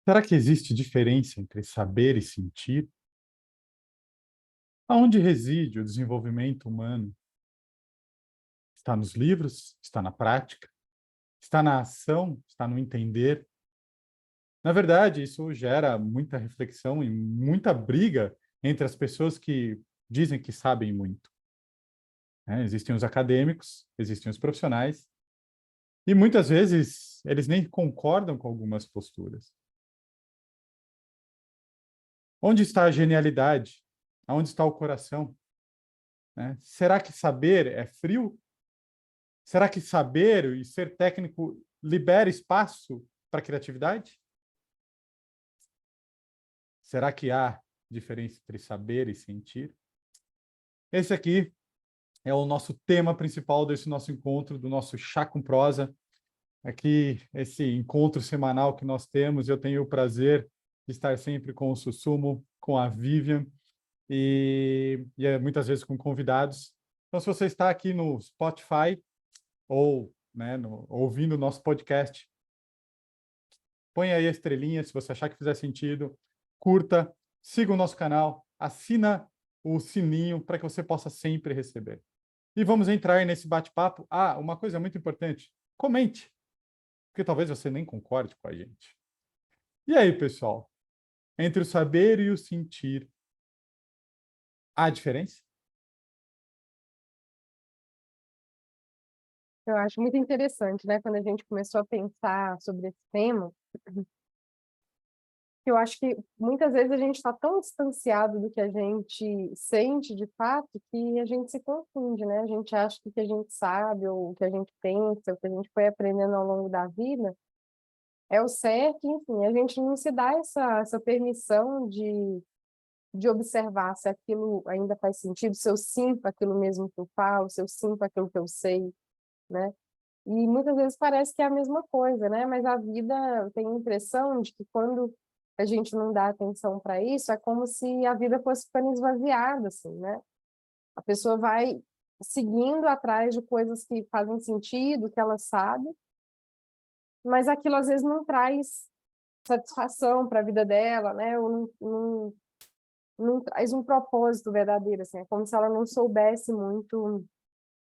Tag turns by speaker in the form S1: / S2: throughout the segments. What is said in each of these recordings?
S1: Será que existe diferença entre saber e sentir? Aonde reside o desenvolvimento humano? Está nos livros? Está na prática? Está na ação? Está no entender? Na verdade, isso gera muita reflexão e muita briga entre as pessoas que dizem que sabem muito, né? Existem os acadêmicos, existem os profissionais, e muitas vezes eles nem concordam com algumas posturas. Onde está a genialidade? Aonde está o coração? Né? Será que saber é frio? Será que saber e ser técnico libera espaço para a criatividade? Será que há diferença entre saber e sentir? Esse aqui é o nosso tema principal desse nosso encontro, do nosso Chá com Prosa. Aqui, esse encontro semanal que nós temos, eu tenho o prazer de estar sempre com o Sussumo, com a Vivian, e muitas vezes com convidados. Então, se você está aqui no Spotify ou, né, ouvindo o nosso podcast, põe aí a estrelinha, se você achar que fizer sentido, curta, siga o nosso canal, assina o sininho para que você possa sempre receber. E vamos entrar nesse bate-papo. Ah, uma coisa muito importante, comente, porque talvez você nem concorde com a gente. E aí, pessoal? Entre o saber e o sentir, há diferença?
S2: Eu acho muito interessante, né, quando a gente começou a pensar sobre esse tema, que eu acho que muitas vezes a gente está tão distanciado do que a gente sente de fato que a gente se confunde, né? A gente acha que o que a gente sabe, ou o que a gente pensa, o que a gente foi aprendendo ao longo da vida é o certo, enfim, a gente não se dá essa permissão de observar se aquilo ainda faz sentido, se eu sinto aquilo mesmo que eu falo, se eu sinto aquilo que eu sei, né? E muitas vezes parece que é a mesma coisa, né? Mas a vida tem a impressão de que quando a gente não dá atenção para isso, é como se a vida fosse ficando esvaziada, assim, né? A pessoa vai seguindo atrás de coisas que fazem sentido, que ela sabe, mas aquilo às vezes não traz satisfação para a vida dela, né? Ou não traz um propósito verdadeiro, assim. É como se ela não soubesse muito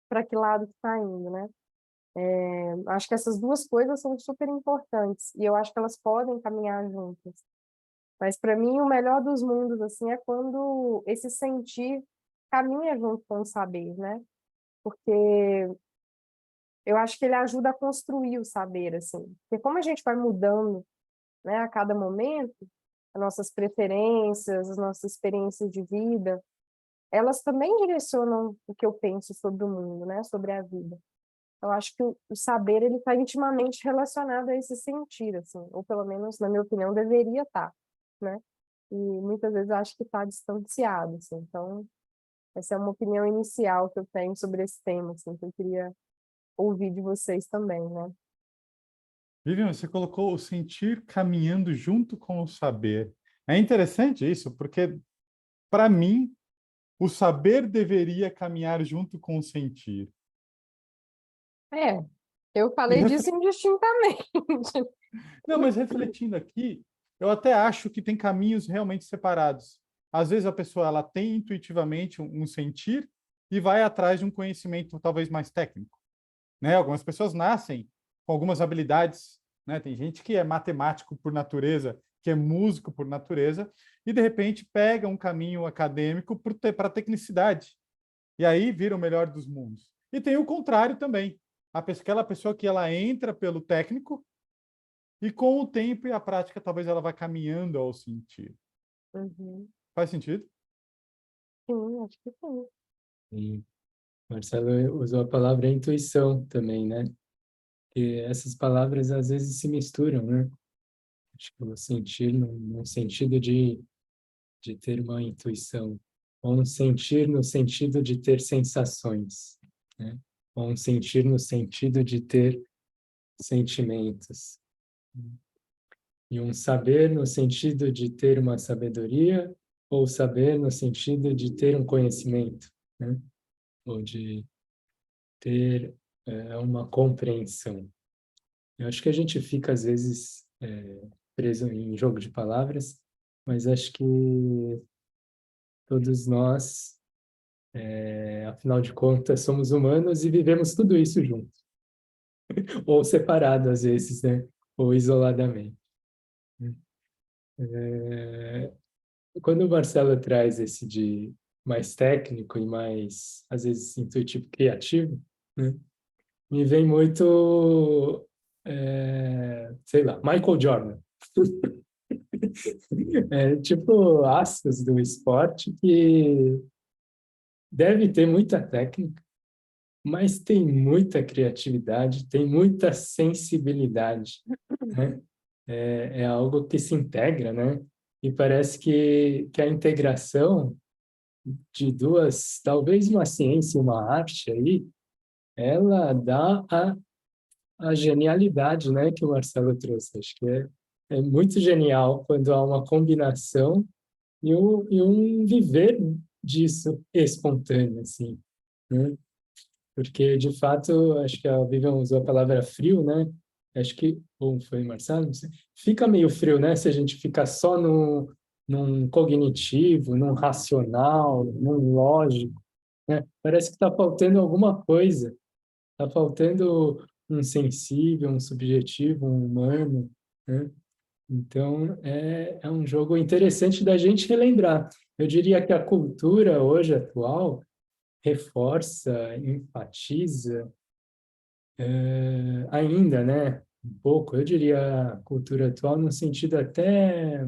S2: para que lado que está indo, né? Acho que essas duas coisas são super importantes e eu acho que elas podem caminhar juntas. Mas para mim o melhor dos mundos assim é quando esse sentir caminha junto com o saber, né? Porque eu acho que ele ajuda a construir o saber assim. Porque como a gente vai mudando, né, a cada momento, as nossas preferências, as nossas experiências de vida, elas também direcionam o que eu penso sobre o mundo, né? Sobre a vida. Eu acho que o saber ele está intimamente relacionado a esse sentir, assim, ou pelo menos, na minha opinião, deveria estar, né? E muitas vezes eu acho que está distanciado, assim. Então, essa é uma opinião inicial que eu tenho sobre esse tema, assim, que eu queria ouvir de vocês também, né?
S1: Vivian, você colocou o sentir caminhando junto com o saber. É interessante isso, porque, para mim, o saber deveria caminhar junto com o sentir.
S2: É, eu
S1: E
S2: falei disso indistintamente.
S1: Não, mas refletindo aqui, eu até acho que tem caminhos realmente separados. Às vezes a pessoa ela tem intuitivamente um sentir e vai atrás de um conhecimento talvez mais técnico, né? Algumas pessoas nascem com algumas habilidades, né? Tem gente que é matemático por natureza, que é músico por natureza, e de repente pega um caminho acadêmico para a tecnicidade. E aí vira o melhor dos mundos. E tem o contrário também. Aquela pessoa que ela entra pelo técnico e com o tempo e a prática, talvez ela vá caminhando ao sentir.
S2: Uhum.
S1: Faz sentido?
S2: Sim, acho que sim.
S3: E Marcelo usou a palavra intuição também, né? E essas palavras às vezes se misturam, né? Acho que o sentir no sentido de ter uma intuição, ou um sentir no sentido de ter sensações, né? Ou um sentir no sentido de ter sentimentos. E um saber no sentido de ter uma sabedoria, ou saber no sentido de ter um conhecimento, né? Ou de ter uma compreensão. Eu acho que a gente fica, às vezes, preso em jogo de palavras, mas acho que todos nós, afinal de contas, somos humanos e vivemos tudo isso juntos, ou separado às vezes, né? Ou isoladamente. É, Quando o Marcelo traz esse de mais técnico e mais, às vezes, intuitivo, criativo, né? Me vem muito, sei lá, Michael Jordan. Tipo astros do esporte que deve ter muita técnica, mas tem muita criatividade, tem muita sensibilidade, né? É algo que se integra, né? E parece que a integração de duas, talvez uma ciência e uma arte aí, ela dá a genialidade, né, que o Marcelo trouxe. Acho que é muito genial quando há uma combinação e um viver disso espontâneo, assim, né? Porque, de fato, acho que a Vivian usou a palavra frio, né? Acho que, ou foi o Marcelo, não sei. Fica meio frio, né? Se a gente ficar só num cognitivo, num racional, num lógico, né? Parece que está faltando alguma coisa. Está faltando um sensível, um subjetivo, um humano, né? Então, é um jogo interessante da gente relembrar. Eu diria que a cultura hoje atual reforça, enfatiza ainda, né? Um pouco, eu diria a cultura atual no sentido até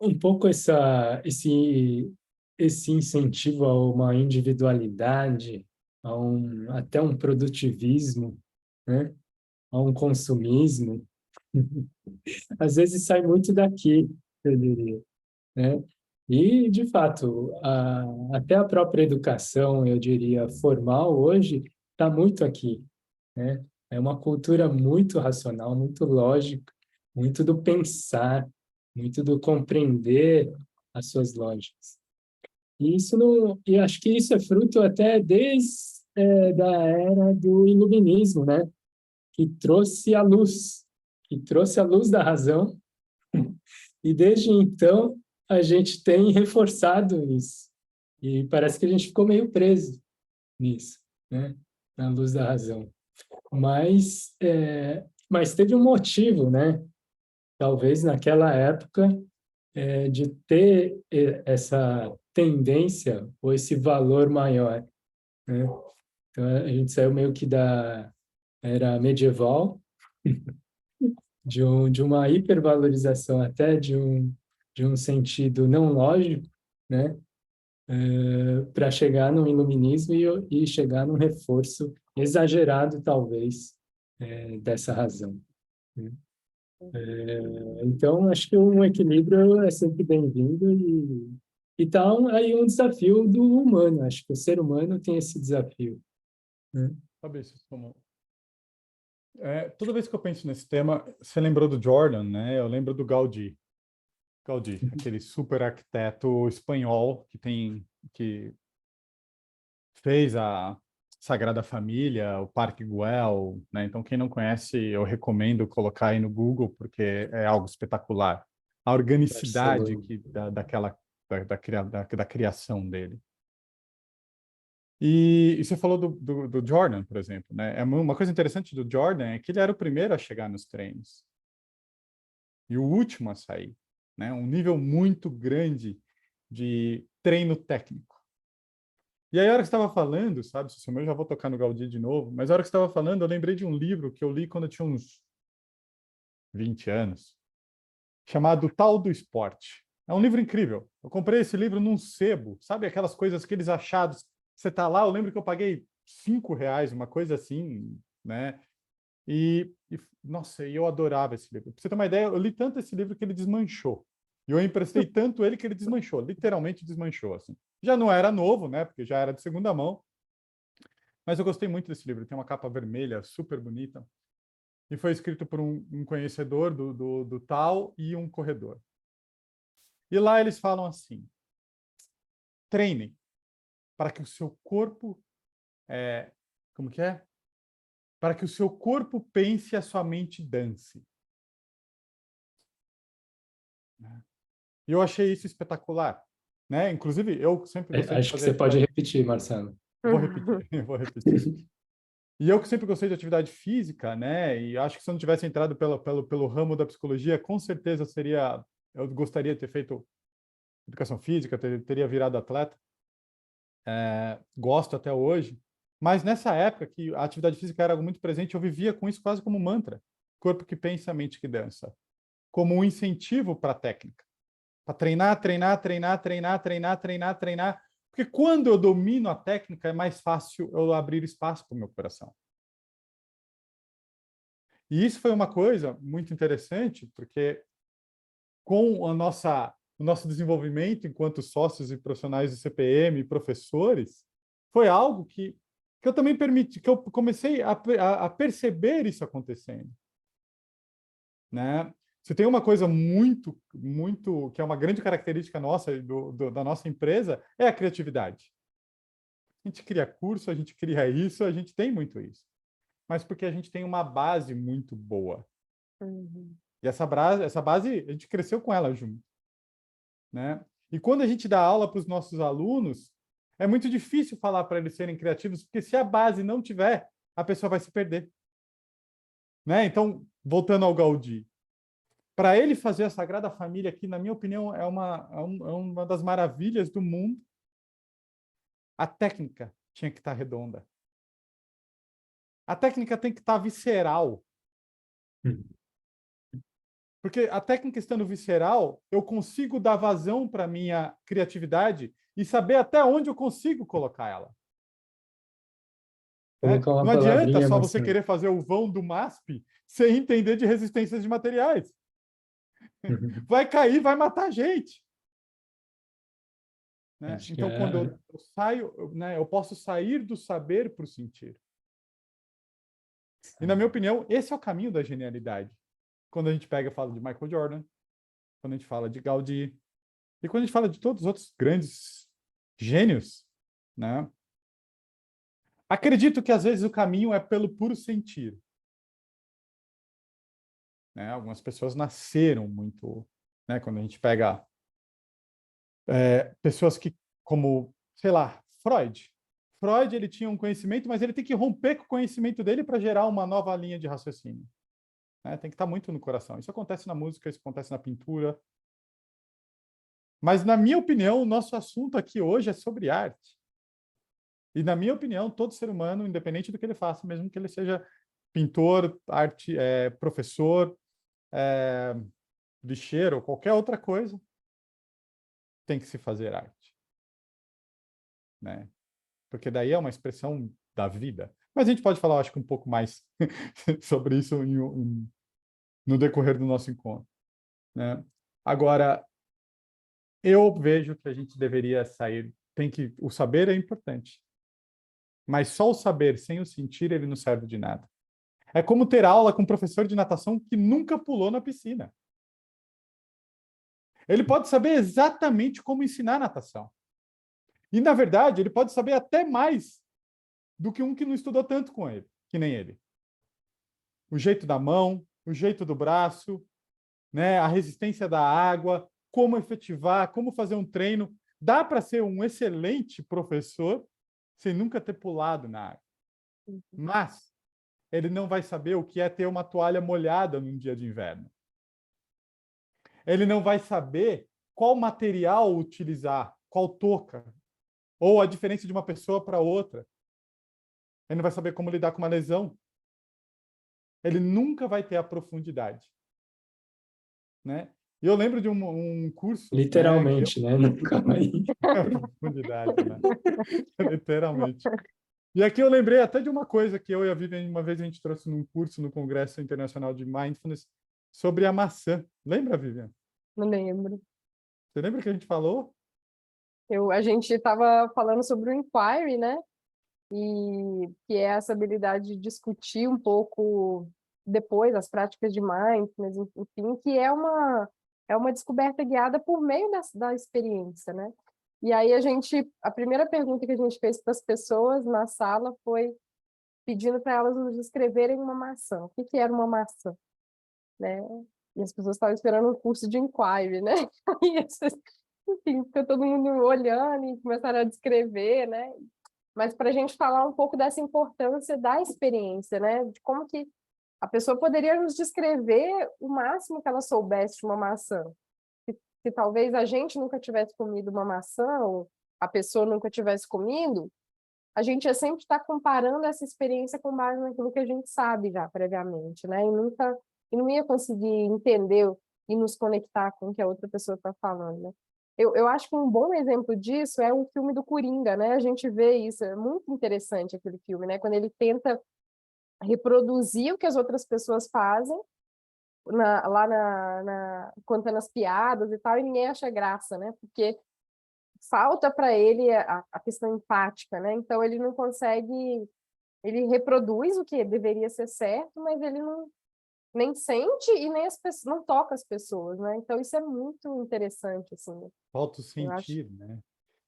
S3: um pouco esse incentivo a uma individualidade, até um produtivismo, né? A um consumismo. Às vezes sai muito daqui, eu diria, né? E, de fato, até a própria educação, eu diria, formal hoje, está muito aqui, né? É uma cultura muito racional, muito lógica, muito do pensar, muito do compreender as suas lógicas. E isso não, e acho que isso é fruto até desde da era do iluminismo, né? Que trouxe a luz da razão, e desde então a gente tem reforçado isso. E parece que a gente ficou meio preso nisso, né? Na luz da razão. Mas teve um motivo, né? Talvez naquela época, de ter essa tendência ou esse valor maior, né? Então a gente saiu meio que da era medieval, de uma hipervalorização até de um sentido não lógico, né? Para chegar no iluminismo e chegar num reforço exagerado, talvez, dessa razão, né? Então, acho que um equilíbrio é sempre bem-vindo e tá aí um desafio do humano. Acho que o ser humano tem esse desafio, né?
S1: Fabrício, toda vez que eu penso nesse tema, você lembrou do Jordan, né? Eu lembro do Gaudí. Gaudí, aquele super arquiteto espanhol que fez a Sagrada Família, o Parque Güell, né? Então, quem não conhece, eu recomendo colocar aí no Google, porque é algo espetacular. A organicidade
S3: Barcelona.
S1: da criação dele. E você falou do Jordan, por exemplo, né? Uma coisa interessante do Jordan é que ele era o primeiro a chegar nos treinos e o último a sair, né? Um nível muito grande de treino técnico. E aí, a hora que você estava falando, sabe, se eu já vou tocar no Gaudí de novo, mas a hora que você estava falando, eu lembrei de um livro que eu li quando eu tinha uns 20 anos, chamado Tal do Esporte. É um livro incrível. Eu comprei esse livro num sebo, sabe aquelas coisas, aqueles achados. Você tá lá, eu lembro que eu paguei R$ 5, uma coisa assim, né? Nossa, eu adorava esse livro. Pra você ter uma ideia, eu li tanto esse livro que ele desmanchou. E eu emprestei tanto ele que ele desmanchou, literalmente desmanchou, assim. Já não era novo, né? Porque já era de segunda mão. Mas eu gostei muito desse livro. Tem uma capa vermelha, super bonita. E foi escrito por um conhecedor do tal e um corredor. E lá eles falam assim: treinem para que o seu corpo como que é? Para que o seu corpo pense e a sua mente dance. E eu achei isso espetacular, né? Inclusive, eu sempre gostei de
S3: Acho que
S1: fazer
S3: você pode
S1: atividade...
S3: repetir, Marcelo.
S1: Vou repetir, eu vou repetir. E eu que sempre gostei de atividade física, né? E acho que se eu não tivesse entrado pelo ramo da psicologia, com certeza eu gostaria de ter feito educação física, teria virado atleta. Gosto até hoje. Mas nessa época que a atividade física era algo muito presente, eu vivia com isso quase como um mantra. Corpo que pensa, mente que dança. Como um incentivo para a técnica. Para treinar, treinar, treinar, treinar, treinar, treinar, treinar. Porque quando eu domino a técnica, é mais fácil eu abrir espaço para o meu coração. E isso foi uma coisa muito interessante, porque com o nosso desenvolvimento enquanto sócios e profissionais do CPM, professores, foi algo que eu também permiti, que eu comecei a perceber isso acontecendo, né? Se tem uma coisa muito, que é uma grande característica nossa, da nossa empresa, é a criatividade. A gente cria curso, a gente cria isso, a gente tem muito isso. Mas porque a gente tem uma base muito boa.
S2: Uhum.
S1: E essa base, a gente cresceu com ela junto, né? E quando a gente dá aula para os nossos alunos, é muito difícil falar para eles serem criativos, porque se a base não tiver, a pessoa vai se perder, né? Então, voltando ao Gaudí, para ele fazer a Sagrada Família aqui, na minha opinião, é uma das maravilhas do mundo. A técnica tinha que estar redonda. A técnica tem que estar visceral. Porque a técnica estando visceral, eu consigo dar vazão para a minha criatividade e saber até onde eu consigo colocar ela.
S3: Colocar uma
S1: Não adianta
S3: palavrinha,
S1: só você
S3: Marcelo.
S1: querer fazer o vão do MASP sem entender de resistências de materiais. Vai cair, vai matar a gente. Né?
S3: Acho que
S1: Então, quando eu saio, né, eu posso sair do saber para o sentir. E, na minha opinião, esse é o caminho da genialidade. Quando a gente pega e fala de Michael Jordan, quando a gente fala de Gaudí, e quando a gente fala de todos os outros grandes gênios, né? Acredito que, às vezes, o caminho é pelo puro sentir. Né? Algumas pessoas nasceram muito... Né? Quando a gente pega pessoas que, como, sei lá, Freud. Freud, ele tinha um conhecimento, mas ele tem que romper com o conhecimento dele para gerar uma nova linha de raciocínio. Né? Tem que estar muito no coração. Isso acontece na música, isso acontece na pintura. Mas, na minha opinião, o nosso assunto aqui hoje é sobre arte. E, na minha opinião, todo ser humano, independente do que ele faça, mesmo que ele seja pintor, professor, lixeiro ou qualquer outra coisa, tem que se fazer arte. Né? Porque daí é uma expressão da vida. Mas a gente pode falar, acho que um pouco mais sobre isso no decorrer do nosso encontro. Né? Agora, eu vejo que a gente deveria sair... O saber é importante. Mas só o saber sem o sentir, ele não serve de nada. É como ter aula com um professor de natação que nunca pulou na piscina. Ele pode saber exatamente como ensinar natação. E, na verdade, ele pode saber até mais do que um que não estudou tanto com ele, que nem ele. O jeito da mão, o jeito do braço, né, a resistência da água, como efetivar, como fazer um treino. Dá para ser um excelente professor sem nunca ter pulado na água. Mas ele não vai saber o que é ter uma toalha molhada num dia de inverno. Ele não vai saber qual material utilizar, qual touca, ou a diferença de uma pessoa para outra. Ele não vai saber como lidar com uma lesão. Ele nunca vai ter a profundidade. Né? E eu lembro de um curso...
S3: Literalmente, né? Calma aí.
S1: Profundidade, né? Literalmente. E aqui eu lembrei até de uma coisa que eu e a Vivian, uma vez a gente trouxe num curso no Congresso Internacional de Mindfulness sobre a maçã. Lembra, Vivian?
S2: Não lembro.
S1: Você lembra que a gente falou?
S2: A gente estava falando sobre o inquiry, né? E que é essa habilidade de discutir um pouco depois as práticas de mindfulness, enfim, que é uma descoberta guiada por meio da experiência, né? E aí a primeira pergunta que a gente fez para as pessoas na sala foi pedindo para elas nos descreverem uma maçã. O que era uma maçã, né? E as pessoas estavam esperando um curso de Inquiry, né? E, enfim, fica todo mundo olhando e começaram a descrever, né? Mas para a gente falar um pouco dessa importância da experiência, né? De como que a pessoa poderia nos descrever o máximo que ela soubesse de uma maçã. Se talvez a gente nunca tivesse comido uma maçã, ou a pessoa nunca tivesse comido, a gente ia sempre estar comparando essa experiência com base naquilo que a gente sabe já previamente, né? E não ia conseguir entender e nos conectar com o que a outra pessoa está falando, né? Eu acho que um bom exemplo disso é o filme do Coringa, né? A gente vê isso, é muito interessante aquele filme, né? Quando ele tenta reproduzir o que as outras pessoas fazem, contando as piadas e tal, e ninguém acha graça, né? Porque falta para ele a questão empática, né? Então ele não consegue, ele reproduz o que deveria ser certo, mas ele não nem sente e nem as pessoas, não toca as pessoas, né? Então isso é muito interessante, assim.
S1: Falta o
S2: Eu acho
S1: sentir, né?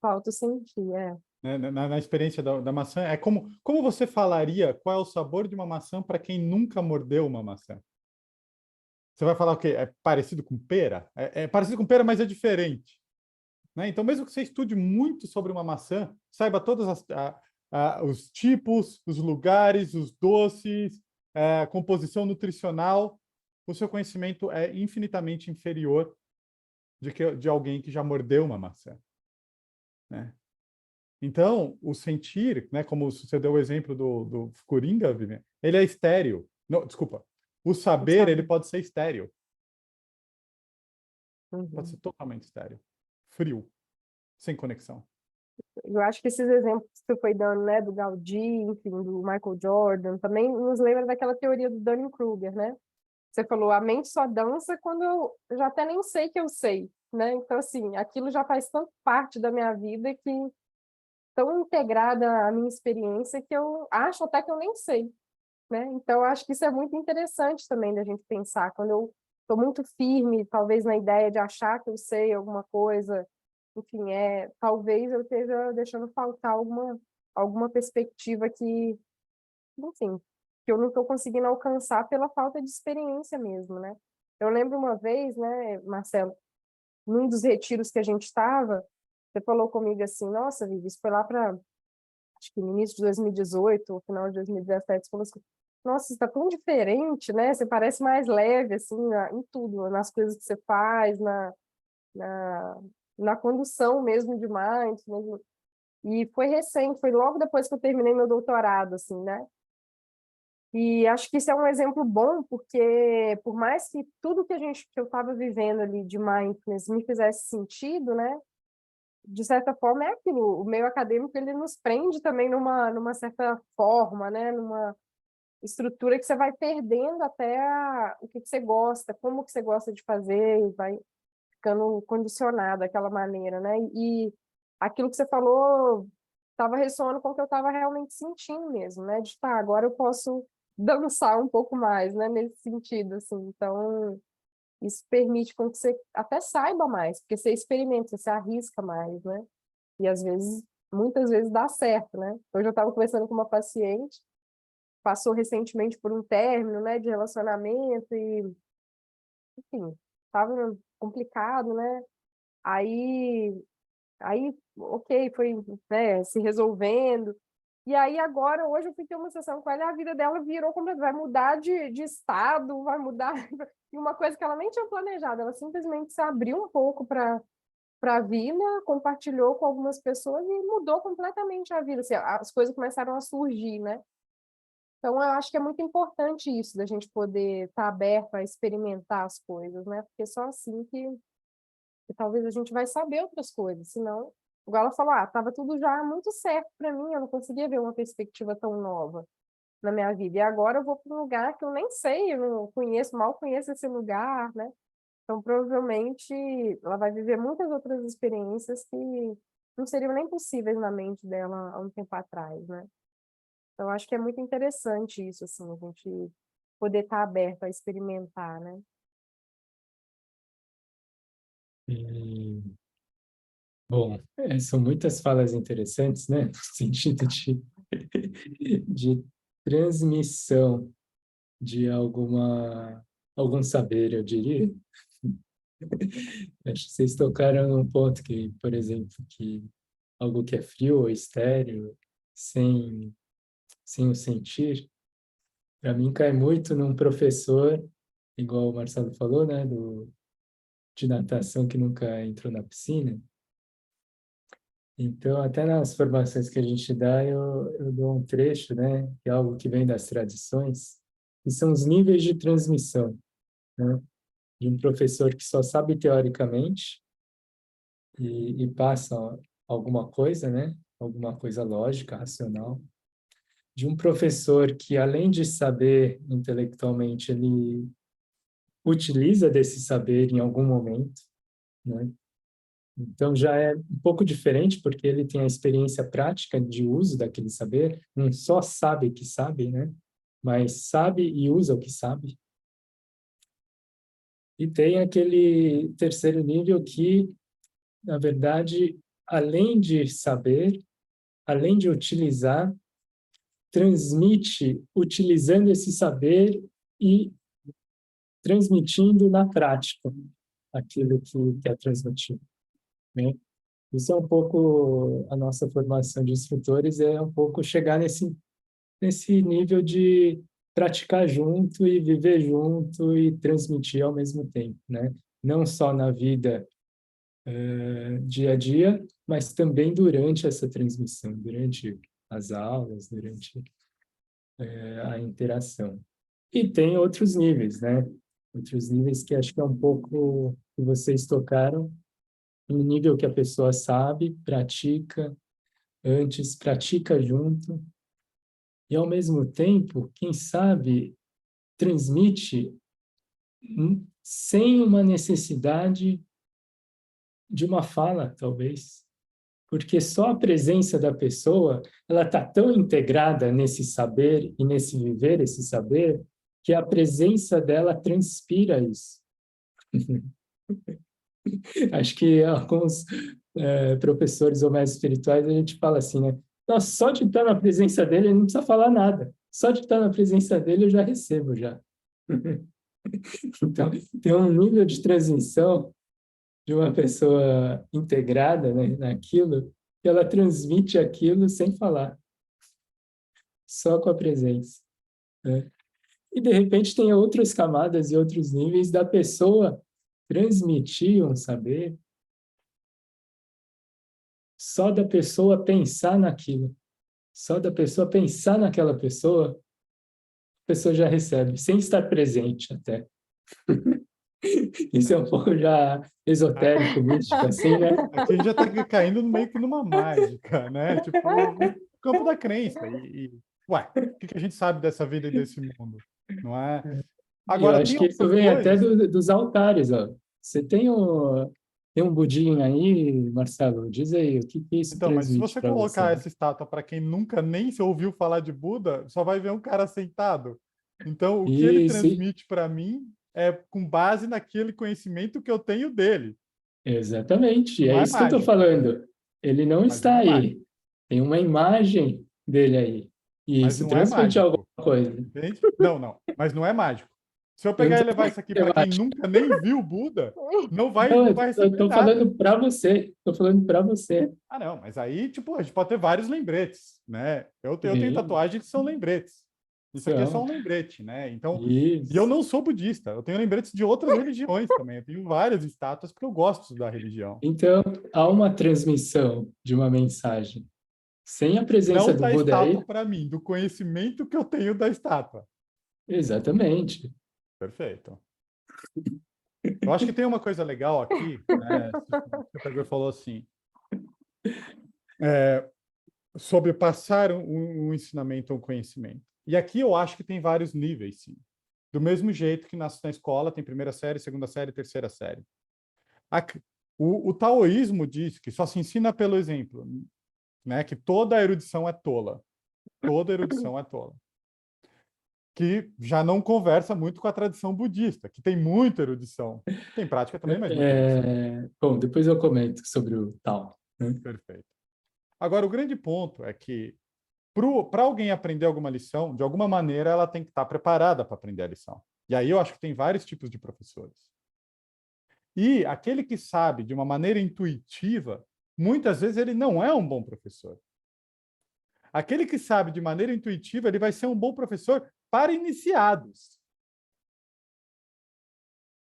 S2: falta sentir, é.
S1: Na experiência da maçã, é como você falaria qual é o sabor de uma maçã para quem nunca mordeu uma maçã? Você vai falar o quê? É parecido com pera? É parecido com pera, mas é diferente. Né? Então, mesmo que você estude muito sobre uma maçã, saiba todos os tipos, os lugares, os doces, a composição nutricional, o seu conhecimento é infinitamente inferior de alguém que já mordeu uma maçã. Né? Então, o sentir, né, como você deu o exemplo do Coringa, Vivian, ele é estéril. Não, desculpa. O saber, ele pode ser estéril. Pode ser totalmente estéril. Frio. Sem conexão.
S2: Eu acho que esses exemplos que você foi dando, né, do Gaudí, enfim, do Michael Jordan, também nos lembra daquela teoria do Dunning-Kruger, né? Você falou, a mente só dança quando eu já até nem sei que eu sei, né? Então, assim, aquilo já faz tanto parte da minha vida que tão integrada à minha experiência que eu acho até que eu nem sei, né? Então, eu acho que isso é muito interessante também da gente pensar. Quando eu estou muito firme, talvez na ideia de achar que eu sei alguma coisa, enfim, talvez eu esteja deixando faltar alguma perspectiva que, enfim, que eu não estou conseguindo alcançar pela falta de experiência mesmo, né? Eu lembro uma vez, né, Marcelo, num dos retiros que a gente estava, você falou comigo assim, nossa, Vivi, isso foi lá para, acho que no início de 2018, ou final de 2017, você falou assim, nossa, você está tão diferente, né? Você parece mais leve, assim, em tudo, nas coisas que você faz, na, na condução mesmo de mindfulness. E foi recente, foi logo depois que eu terminei meu doutorado, assim, né? E acho que isso é um exemplo bom, porque por mais que tudo que eu estava vivendo ali de mindfulness me fizesse sentido, né? De certa forma é aquilo, o meio acadêmico ele nos prende também numa certa forma, né? Numa estrutura que você vai perdendo até o que você gosta, como que você gosta de fazer, e vai ficando condicionado daquela maneira, né? E aquilo que você falou estava ressoando com o que eu estava realmente sentindo mesmo, né? De, tá, agora eu posso dançar um pouco mais, né? Nesse sentido, assim. Então, isso permite com que você até saiba mais, porque você experimenta, você se arrisca mais, né? E às vezes, muitas vezes dá certo, né? Hoje eu estava conversando com uma paciente, passou recentemente por um término, né, de relacionamento e, enfim, estava complicado, né? Aí, ok, foi, né, se resolvendo. E aí agora, hoje eu fui ter uma sessão com ela e a vida dela virou completamente, vai mudar de estado, vai mudar, e uma coisa que ela nem tinha planejado, ela simplesmente se abriu um pouco para a vida, compartilhou com algumas pessoas e mudou completamente a vida, assim, as coisas começaram a surgir, né? Então, eu acho que é muito importante isso, da gente poder estar aberto a experimentar as coisas, né? Porque só assim que talvez a gente vai saber outras coisas, senão, igual ela falou, estava tudo já muito certo para mim, eu não conseguia ver uma perspectiva tão nova na minha vida. E agora eu vou para um lugar que eu nem sei, eu não conheço, mal conheço esse lugar, né? Então, provavelmente, ela vai viver muitas outras experiências que não seriam nem possíveis na mente dela há um tempo atrás, né? Então, acho que é muito interessante isso, assim, a gente poder estar aberto a experimentar, né?
S3: E, bom, são muitas falas interessantes, né? No sentido de transmissão de alguma algum saber, eu diria. Acho que vocês tocaram num ponto que, por exemplo, que algo que é frio ou estéril, sem, sem o sentir, para mim cai muito num professor, igual o Marcelo falou, né, de natação que nunca entrou na piscina. Então, até nas formações que a gente dá, eu dou um trecho, né, que é algo que vem das tradições, que são os níveis de transmissão, né, de um professor que só sabe teoricamente e passa alguma coisa, né, alguma coisa lógica, racional, de um professor que, além de saber intelectualmente, ele utiliza desse saber em algum momento, né? Então já é um pouco diferente, porque ele tem a experiência prática de uso daquele saber, não só sabe que sabe, né? Mas sabe e usa o que sabe. E tem aquele terceiro nível que, na verdade, além de saber, além de utilizar, transmite utilizando esse saber e transmitindo na prática aquilo que quer transmitir, né? Isso é um pouco a nossa formação de instrutores, é um pouco chegar nesse nível de praticar junto e viver junto e transmitir ao mesmo tempo, né? Não só na vida dia a dia, mas também durante essa transmissão, durante as aulas, durante a interação. E tem outros níveis, né? Outros níveis que acho que é um pouco que vocês tocaram, um nível que a pessoa sabe, pratica antes, pratica junto, e ao mesmo tempo, quem sabe, transmite sem uma necessidade de uma fala, talvez. Porque só a presença da pessoa, ela está tão integrada nesse saber e nesse viver esse saber, que a presença dela transpira isso. Acho que alguns professores ou mestres espirituais, a gente fala assim, né? Nossa, só de estar na presença dele, ele não precisa falar nada. Só de estar na presença dele, eu já recebo, já. Então, tem um nível de transmissão de uma pessoa integrada, né, naquilo, que ela transmite aquilo sem falar, só com a presença, né? E, de repente, tem outras camadas e outros níveis da pessoa transmitir um saber só da pessoa pensar naquilo, só da pessoa pensar naquela pessoa, a pessoa já recebe, sem estar presente até. Isso é um pouco já esotérico, místico, assim, né?
S1: Aqui a gente já está caindo meio que numa mágica, né? Tipo, no campo da crença. Ué, o que a gente sabe dessa vida e desse mundo? Não é?
S3: E eu
S1: Agora,
S3: acho
S1: tem
S3: que isso
S1: outras
S3: vem até
S1: coisas.
S3: dos altares, ó. Você tem um budinho aí, Marcelo? Diz aí, o que isso
S1: Então, mas se
S3: transmite
S1: você
S3: para você?
S1: colocar essa estátua para quem nunca nem se ouviu falar de Buda, só vai ver um cara sentado. Então, o que ele
S3: Isso,
S1: transmite para mim é com base naquele conhecimento que eu tenho dele.
S3: exatamente.
S1: Não
S3: É
S1: é
S3: isso que eu estou
S1: mágico,
S3: falando. Ele não
S1: mas não
S3: está
S1: é mágico.
S3: aí. Tem uma imagem dele aí. E
S1: Mas
S3: isso
S1: não é
S3: transmite alguma
S1: mágico.
S3: coisa.
S1: Entende? Não, não. Mas não é mágico. Se eu
S3: Eu não
S1: pegar e
S3: estou
S1: levar isso aqui
S3: falando
S1: para
S3: que é
S1: quem
S3: mágico.
S1: nunca nem viu Buda,
S3: Não,
S1: não vai
S3: eu
S1: receber
S3: estou
S1: nada.
S3: falando para você. Estou falando para você.
S1: Ah, não, mas aí, tipo, a gente pode ter vários lembretes, né? Eu tenho
S3: Sim,
S1: tatuagens que são lembretes. Isso aqui é só
S3: são.
S1: um lembrete, né? Então, e eu
S3: Isso.
S1: não sou budista, eu tenho lembretes de outras religiões também. Eu tenho várias estátuas porque eu gosto da religião.
S3: Então, há uma transmissão de uma mensagem. Sem a presença
S1: Não
S3: do
S1: da
S3: Buda
S1: estátua
S3: aí,
S1: para mim, do conhecimento que eu tenho da estátua.
S3: exatamente.
S1: Perfeito. Eu acho que tem uma coisa legal aqui, né? Você pegou e falou assim, é, sobre passar um ensinamento, um conhecimento. E aqui eu acho que tem vários níveis, sim. Do mesmo jeito que na escola tem primeira série, segunda série, terceira série. O taoísmo diz que só se ensina pelo exemplo, né? Que toda erudição é tola. Toda erudição é tola. Que já não conversa muito com a tradição budista, que tem muita erudição. Tem prática também, mas muita erudição.
S3: Bom, depois eu comento sobre o tal, né?
S1: Perfeito. Agora, o grande ponto é que para alguém aprender alguma lição, de alguma maneira ela tem que estar preparada para aprender a lição. E aí eu acho que tem vários tipos de professores. E aquele que sabe de uma maneira intuitiva, muitas vezes ele não é um bom professor. Aquele que sabe de maneira intuitiva, ele vai ser um bom professor para iniciados.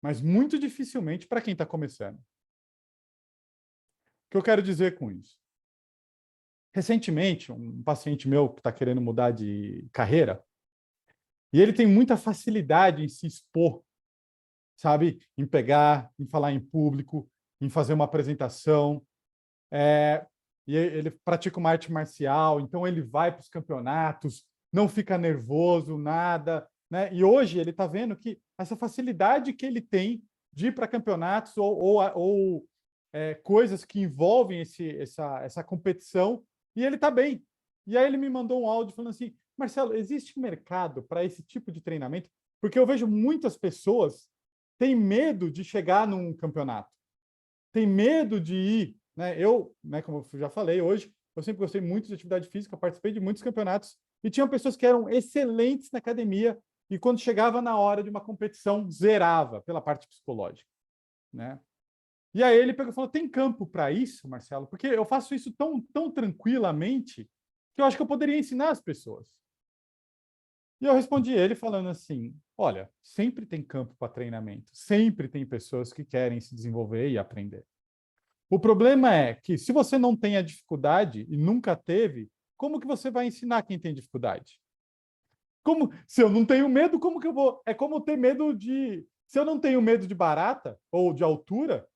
S1: Mas muito dificilmente para quem está começando. O que eu quero dizer com isso? Recentemente, um paciente meu que está querendo mudar de carreira, e ele tem muita facilidade em se expor, sabe? Em pegar, em falar em público, em fazer uma apresentação. E ele pratica uma arte marcial, então ele vai para os campeonatos, não fica nervoso, nada, né? E hoje ele está vendo que essa facilidade que ele tem de ir para campeonatos ou coisas que envolvem essa competição, e ele está bem. E aí ele me mandou um áudio falando assim, Marcelo, existe mercado para esse tipo de treinamento? Porque eu vejo muitas pessoas têm medo de chegar num campeonato, tem medo de ir, né? Eu, né, como eu já falei hoje, eu sempre gostei muito de atividade física, participei de muitos campeonatos e tinham pessoas que eram excelentes na academia e quando chegava na hora de uma competição, zerava pela parte psicológica, né? E aí ele pegou e falou, tem campo para isso, Marcelo? Porque eu faço isso tão tranquilamente que eu acho que eu poderia ensinar as pessoas. E eu respondi ele falando assim, olha, sempre tem campo para treinamento, sempre tem pessoas que querem se desenvolver e aprender. O problema é que se você não tem a dificuldade e nunca teve, como que você vai ensinar quem tem dificuldade? Como, se eu não tenho medo, como que eu vou? É como ter medo de... Se eu não tenho medo de barata ou de altura,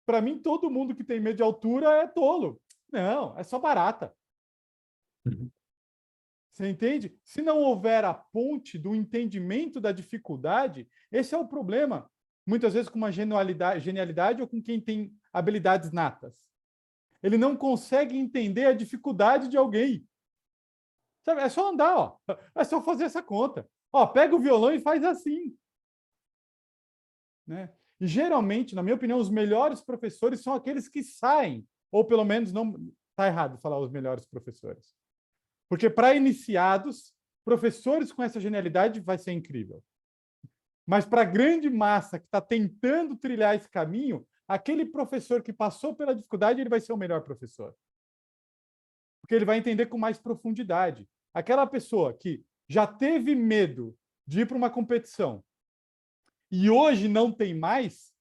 S1: para mim todo mundo que tem medo de altura é tolo. Não, é só barata. Você entende? Se não houver a ponte do entendimento da dificuldade, esse é o problema. Muitas vezes com uma genialidade ou com quem tem habilidades natas. Ele não consegue entender a dificuldade de alguém. Sabe? É só andar, ó. É só fazer essa conta. Ó, pega o violão e faz assim. Né? E geralmente, na minha opinião, os melhores professores são aqueles que saem, ou pelo menos não está errado falar os melhores professores. Porque para iniciados, professores com essa genialidade vai ser incrível. Mas para a grande massa que está tentando trilhar esse caminho, aquele professor que passou pela dificuldade, ele vai ser o melhor professor. Porque ele vai entender com mais profundidade. Aquela pessoa que já teve medo de ir para uma competição e hoje não tem mais,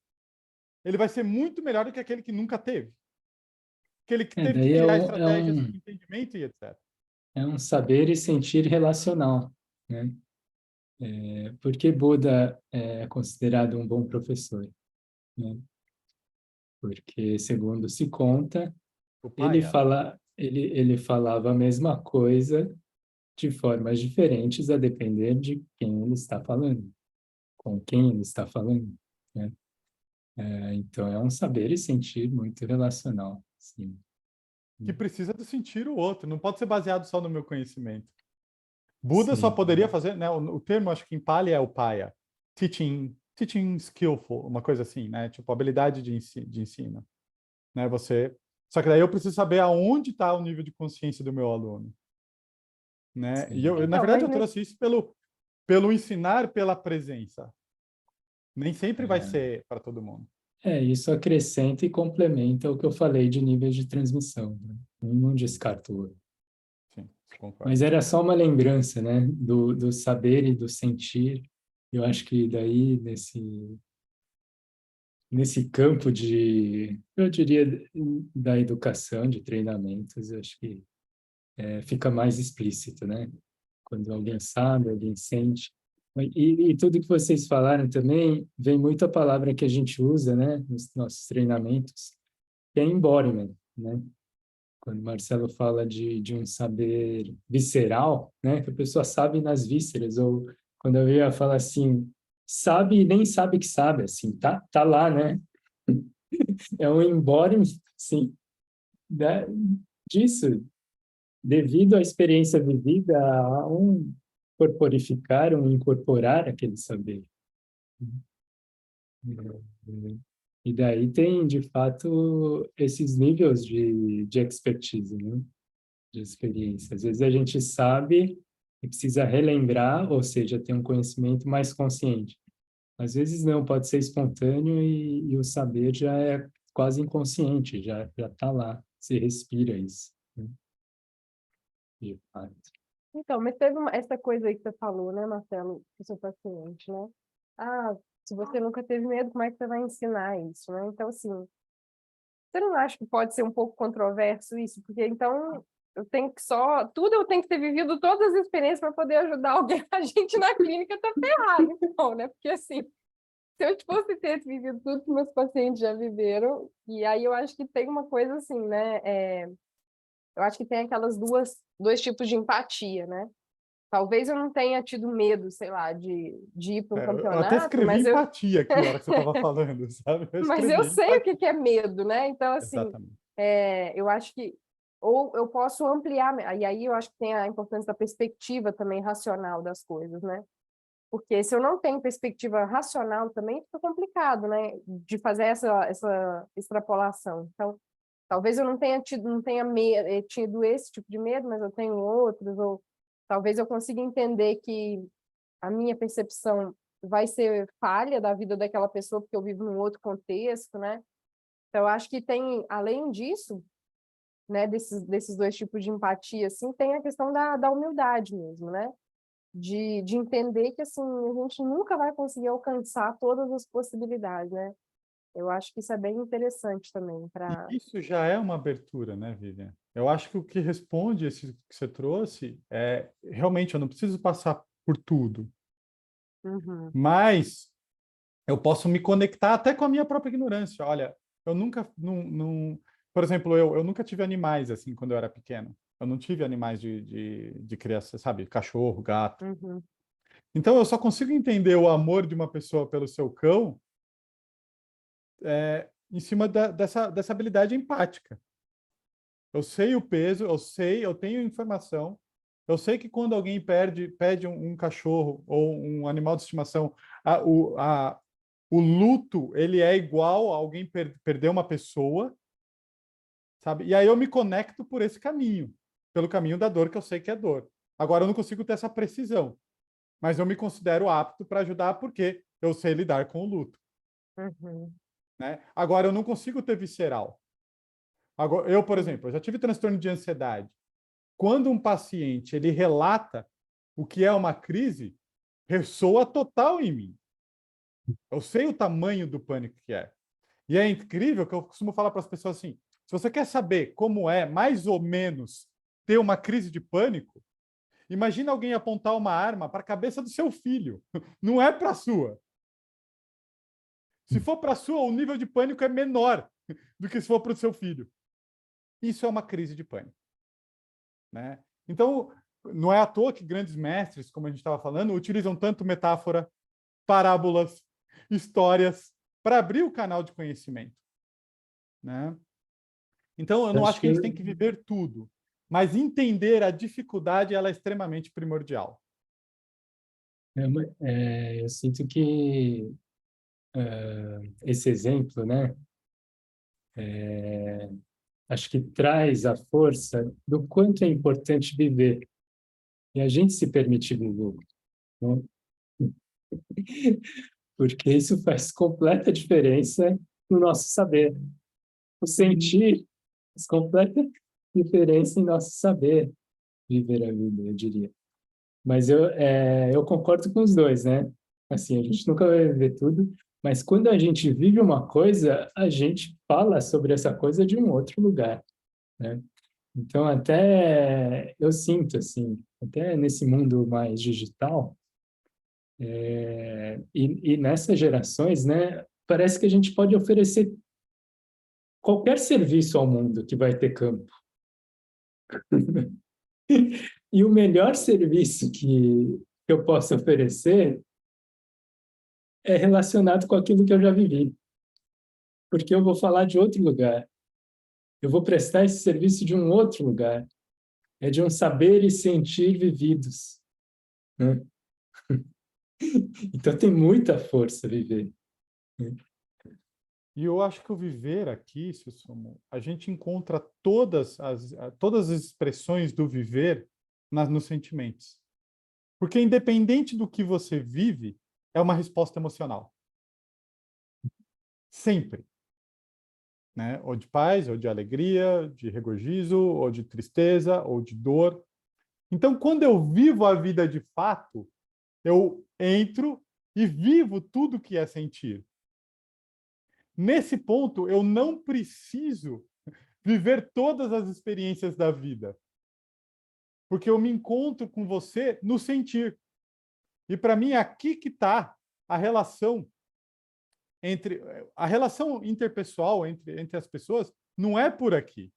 S1: ele vai ser muito melhor do que aquele que nunca teve. Aquele que teve que criar estratégias de entendimento e etc.
S3: É um saber e sentir relacional, né? Por que Buda é considerado um bom professor? Né? Porque, segundo se conta, ele falava a mesma coisa de formas diferentes a depender de quem ele está falando, com quem ele está falando, né? Então, é um saber e sentir muito relacional, sim.
S1: Que precisa de sentir o outro, não pode ser baseado só no meu conhecimento. Buda
S3: Sim.
S1: só poderia fazer, né? O termo, acho que em Pali é upaya, teaching skillful, uma coisa assim, né? Tipo, habilidade de ensino. Né? Só que daí eu preciso saber aonde está o nível de consciência do meu aluno. Né? E eu, na verdade, eu trouxe isso pelo ensinar, pela presença. Nem sempre vai ser para todo mundo.
S3: Isso acrescenta e complementa o que eu falei de níveis de transmissão, né? Um não descarta o outro.
S1: Sim, concordo.
S3: Mas era só uma lembrança, né? Do saber e do sentir. Eu acho que daí, nesse campo eu diria, da educação, de treinamentos, eu acho que fica mais explícito, né? Quando alguém sabe, alguém sente. E tudo que vocês falaram também, vem muito a palavra que a gente usa, né? Nos nossos treinamentos, que é embodiment, né? Quando o Marcelo fala de um saber visceral, né? Que a pessoa sabe nas vísceras, ou quando eu ia falar assim, sabe e nem sabe que sabe, assim, tá lá, né? É um embodiment, sim, né? Disso, devido à experiência vivida, a corporificar, incorporar aquele saber. E daí tem, de fato, esses níveis de expertise, né? De experiência. Às vezes a gente sabe e precisa relembrar, ou seja, ter um conhecimento mais consciente. Às vezes não, pode ser espontâneo e o saber já é quase inconsciente, já está lá, se respira isso, né? De fato.
S2: Então, mas teve essa coisa aí que você falou, né, Marcelo, do seu paciente, né? Ah, se você nunca teve medo, como é que você vai ensinar isso, né? Então, assim, você não acha que pode ser um pouco controverso isso? Porque então eu tenho que tudo eu tenho que ter vivido todas as experiências para poder ajudar alguém. A gente na clínica tá ferrado, então, né? Porque assim, se eu fosse ter vivido tudo que meus pacientes já viveram, e aí eu acho que tem uma coisa assim, né? Eu acho que tem dois tipos de empatia, né? Talvez eu não tenha tido medo, sei lá, de ir para um
S1: Eu até
S2: campeonato,
S1: escrevi empatia aqui na hora que você estava falando, sabe? Eu
S2: mas eu
S1: escrevi
S2: sei o
S1: empatia.
S2: que é medo, né? Então, assim,
S1: Exatamente.
S2: eu acho que ou eu posso ampliar, e aí eu acho que tem a importância da perspectiva também racional das coisas, né? Porque se eu não tenho perspectiva racional também, fica complicado, né? De fazer essa extrapolação. Então, talvez eu não tenha tido esse tipo de medo, mas eu tenho outros, ou talvez eu consiga entender que a minha percepção vai ser falha da vida daquela pessoa, porque eu vivo num outro contexto, né? Então, eu acho que tem, além disso, né, desses dois tipos de empatia, assim, tem a questão da humildade mesmo, né? De entender que, assim, a gente nunca vai conseguir alcançar todas as possibilidades, né? Eu acho que isso é bem interessante também
S1: E
S2: para...
S1: isso já é uma abertura, né, Vivian? Eu acho que o que responde esse que você trouxe é realmente eu não preciso passar por tudo,
S2: Uhum,
S1: mas eu posso me conectar até com a minha própria ignorância. Olha, eu nunca, por exemplo, eu nunca tive animais assim quando eu era pequeno. Eu não tive animais de criança, sabe? Cachorro, gato.
S2: uhum,
S1: Então eu só consigo entender o amor de uma pessoa pelo seu cão em cima dessa habilidade empática. Eu sei o peso, eu tenho informação. Eu sei que quando alguém pede um cachorro ou um animal de estimação, o luto ele é igual a alguém perder uma pessoa, sabe? E aí eu me conecto por esse caminho, pelo caminho da dor que eu sei que é dor. Agora eu não consigo ter essa precisão, mas eu me considero apto para ajudar porque eu sei lidar com o luto,
S2: uhum,
S1: né? Agora eu não consigo ter visceral. Agora, eu, por
S2: uhum,
S1: exemplo, eu já tive transtorno de ansiedade. Quando um paciente ele relata o que é uma crise, ressoa total em mim. Eu sei o tamanho do pânico que é. E é incrível que eu costumo falar para as pessoas assim: se você quer saber como é, mais ou menos, ter uma crise de pânico, imagina alguém apontar uma arma para a cabeça do seu filho. Não é para a sua. Se for para a sua, o nível de pânico é menor do que se for para o seu filho. Isso é uma crise de pânico, né? Então, não é à toa que grandes mestres, como a gente estava falando, utilizam tanto metáfora, parábolas, histórias para abrir o canal de conhecimento, né? Então, eu não
S3: Acho
S1: acho que
S3: que
S1: a gente tem que viver tudo, mas entender a dificuldade ela é extremamente primordial.
S3: eu sinto que esse exemplo, né, acho que traz a força do quanto é importante viver e a gente se permitir viver, né? Porque isso faz completa diferença no nosso saber. O sentir faz completa diferença em nosso saber viver a vida, eu diria. Mas eu concordo com os dois, né? Assim, a gente nunca vai viver tudo, mas quando a gente vive uma coisa, a gente fala sobre essa coisa de um outro lugar, né? Então, até eu sinto, assim, até nesse mundo mais digital, e nessas gerações, né, parece que a gente pode oferecer qualquer serviço ao mundo que vai ter campo. E o melhor serviço que eu posso oferecer é relacionado com aquilo que eu já vivi, porque eu vou falar de outro lugar, eu vou prestar esse serviço de um outro lugar, é de um saber e sentir vividos, né? Então tem muita força viver, né?
S1: E eu acho que o viver aqui, Susumu, a gente encontra todas as expressões do viver nos sentimentos. Porque independente do que você vive, é uma resposta emocional. Sempre. Né? Ou de paz, ou de alegria, de regozijo, ou de tristeza, ou de dor. Então, quando eu vivo a vida de fato, eu entro e vivo tudo que é sentir. Nesse ponto, eu não preciso viver todas as experiências da vida, porque eu me encontro com você no sentir. E para mim, é aqui que está a relação a relação interpessoal entre as pessoas não é por aqui.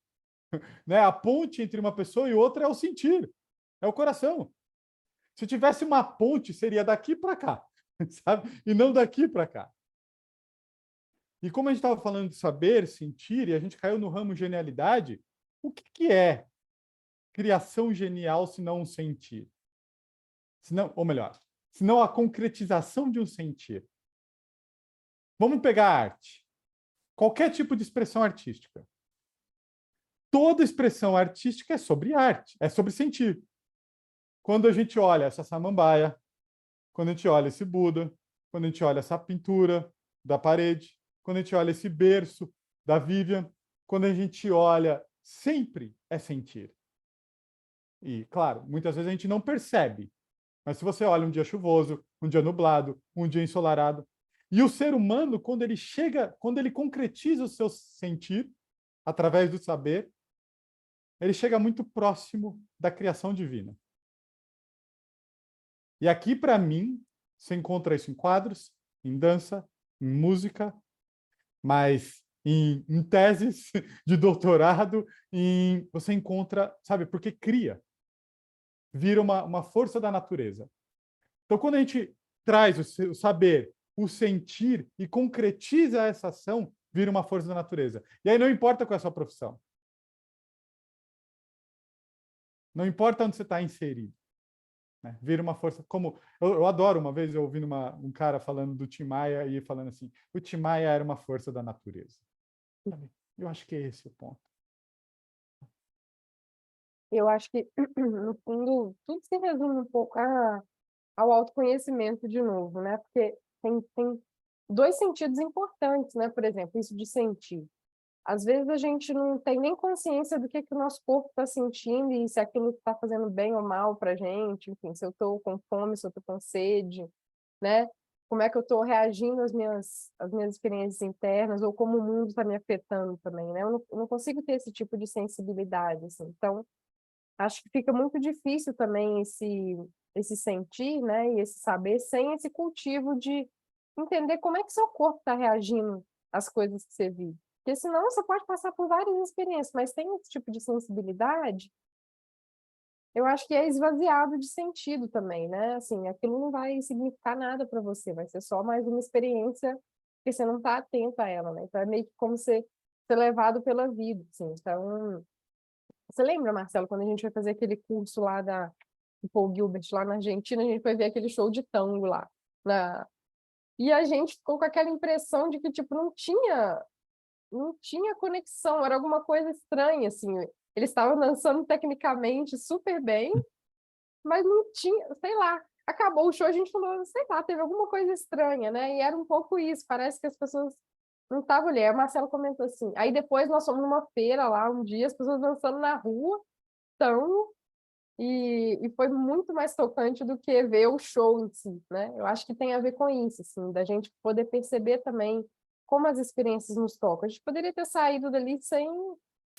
S1: Né? A ponte entre uma pessoa e outra é o sentir, é o coração. Se tivesse uma ponte, seria daqui para cá, sabe? E não daqui para cá. E como a gente estava falando de saber, sentir, e a gente caiu no ramo genialidade, o que é criação genial se não um sentir? Senão, ou melhor, se não a concretização de um sentir? Vamos pegar a arte. Qualquer tipo de expressão artística. Toda expressão artística é sobre arte, é sobre sentir. Quando a gente olha essa samambaia, quando a gente olha esse Buda, quando a gente olha essa pintura da parede, quando a gente olha esse berço da Vivian, quando a gente olha, sempre é sentir. E, claro, muitas vezes a gente não percebe, mas se você olha um dia chuvoso, um dia nublado, um dia ensolarado, e o ser humano, quando ele chega, quando ele concretiza o seu sentir, através do saber, ele chega muito próximo da criação divina. E aqui, para mim, você encontra isso em quadros, em dança, em música, mas em teses de doutorado, você encontra, sabe, porque cria, vira uma força da natureza. Então, quando a gente traz o saber, o sentir e concretiza essa ação, vira uma força da natureza. E aí não importa qual é a sua profissão. Não importa onde você está inserido. Né? Vira uma força. Como eu adoro, uma vez eu ouvi um cara falando do Tim Maia e falando assim: o Tim Maia era uma força da natureza. Eu acho que é esse o ponto.
S2: Eu acho que, no fundo, tudo se resume um pouco ao autoconhecimento de novo, né? Porque tem dois sentidos importantes, né? Por exemplo, isso de sentir. Às vezes a gente não tem nem consciência do que o nosso corpo está sentindo e se aquilo está fazendo bem ou mal para a gente, enfim, se eu estou com fome, se eu estou com sede, né? Como é que eu estou reagindo às minhas experiências internas ou como o mundo está me afetando também, né? Eu não consigo ter esse tipo de sensibilidade, assim. Então, acho que fica muito difícil também esse sentir, né? E esse saber sem esse cultivo de entender como é que seu corpo está reagindo às coisas que você vive. Porque senão você pode passar por várias experiências, mas tem esse tipo de sensibilidade, eu acho que é esvaziado de sentido também, né? Assim, aquilo não vai significar nada para você, vai ser só mais uma experiência que você não está atento a ela, né? Então é meio que como ser levado pela vida, assim. Então, você lembra, Marcelo, quando a gente foi fazer aquele curso lá do Paul Gilbert, lá na Argentina, a gente foi ver aquele show de tango lá, e a gente ficou com aquela impressão de que, tipo, não tinha conexão, era alguma coisa estranha, assim. Eles estavam dançando tecnicamente super bem, mas não tinha, sei lá. Acabou o show, a gente falou, sei lá, teve alguma coisa estranha, né? E era um pouco isso, parece que as pessoas não estavam ali. Aí o Marcelo comentou assim. Aí depois nós fomos numa feira lá um dia, as pessoas dançando na rua, então, e foi muito mais tocante do que ver o show em si, né? Eu acho que tem a ver com isso, assim, da gente poder perceber também como as experiências nos tocam. A gente poderia ter saído dali sem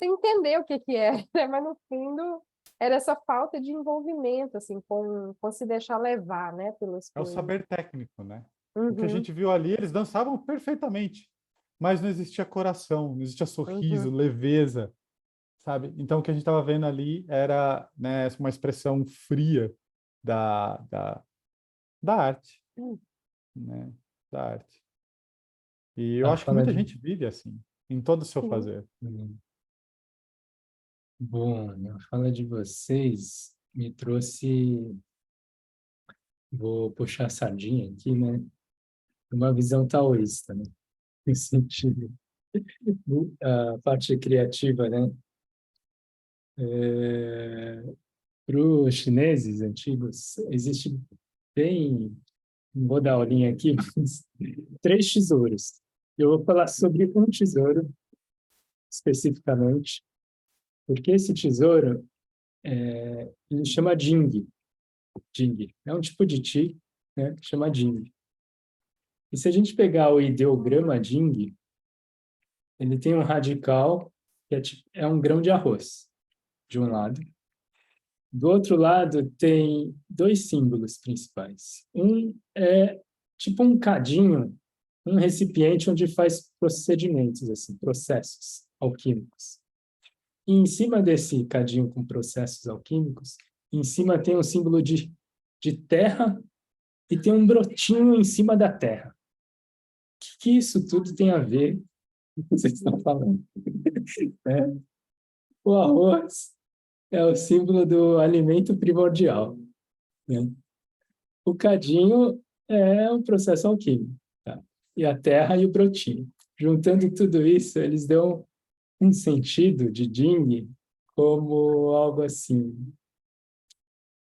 S2: entender o que é, né? Mas no fundo era essa falta de envolvimento, assim, com se deixar levar, né, pelas
S1: É o
S2: coisas.
S1: saber técnico, né? O que a
S2: Uhum,
S1: gente viu ali, eles dançavam perfeitamente, mas não existia coração, não existia sorriso,
S2: uhum.
S1: leveza, sabe? Então, o que a gente estava vendo ali era, né, uma expressão fria da, da, da arte, né? Da arte. E eu
S3: A
S1: acho que
S3: fala
S1: muita
S3: de...
S1: gente vive assim, em todo o seu
S2: Sim.
S1: fazer.
S3: Bom, a fala de vocês me trouxe, vou puxar a sardinha aqui, né? Uma visão taoísta, né? No sentido, a parte criativa, né? Para os chineses antigos, existe bem, não vou dar aulinha aqui, mas 3 tesouros. Eu vou falar sobre um tesouro especificamente, porque esse tesouro ele chama Jing. Jing. É um tipo de Qi, né, que chama Jing. E se a gente pegar o ideograma Jing, ele tem um radical que é um grão de arroz, de um lado. Do outro lado, tem 2 símbolos principais. Um é tipo um cadinho, um recipiente onde faz procedimentos, assim, processos alquímicos. E em cima desse cadinho com processos alquímicos, em cima tem um símbolo de terra e tem um brotinho em cima da terra. O que isso tudo tem a ver com o que vocês estão falando? O arroz é o símbolo do alimento primordial, né? O cadinho é um processo alquímico, tá? E a terra e o brotinho. Juntando tudo isso, eles dão um sentido de Jing como algo assim,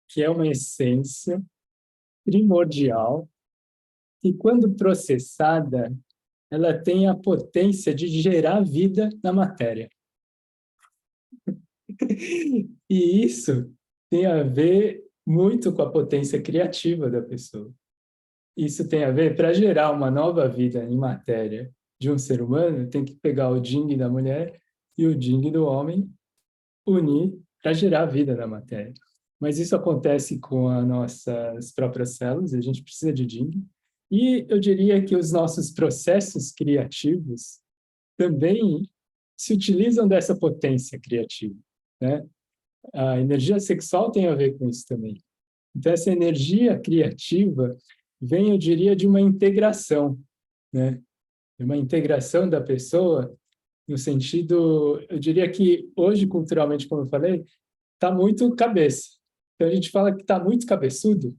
S3: que é uma essência primordial e, quando processada, ela tem a potência de gerar vida na matéria. E isso tem a ver muito com a potência criativa da pessoa. Isso tem a ver, para gerar uma nova vida em matéria de um ser humano, tem que pegar o Jing da mulher e o Jing do homem, unir para gerar vida na matéria. Mas isso acontece com as nossas próprias células, a gente precisa de Jing. E eu diria que os nossos processos criativos também se utilizam dessa potência criativa, né? A energia sexual tem a ver com isso também. Então, essa energia criativa vem, eu diria, de uma integração, né? Uma integração da pessoa no sentido, eu diria que hoje, culturalmente, como eu falei, está muito cabeça. Então, a gente fala que está muito cabeçudo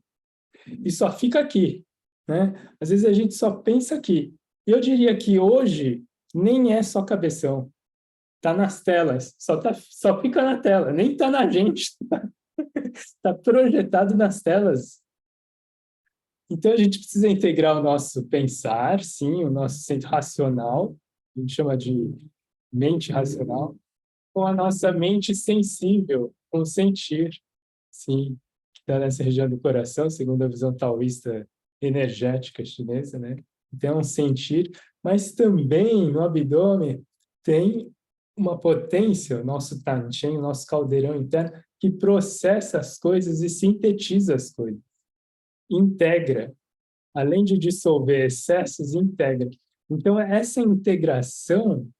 S3: e só fica aqui, né? Às vezes a gente só pensa aqui. Eu diria que hoje nem é só cabeção, está nas telas, só fica na tela, nem está na gente, está projetado nas telas. Então, a gente precisa integrar o nosso pensar, sim, o nosso centro racional, a gente chama de mente racional, com a nossa mente sensível, com o sentir, sim, que está nessa região do coração, segundo a visão taoísta energética chinesa, né? Então, é um sentir, mas também no abdômen tem uma potência, o nosso Tanchen, o nosso caldeirão interno, que processa as coisas e sintetiza as coisas, integra, além de dissolver excessos, integra. Então, essa integração,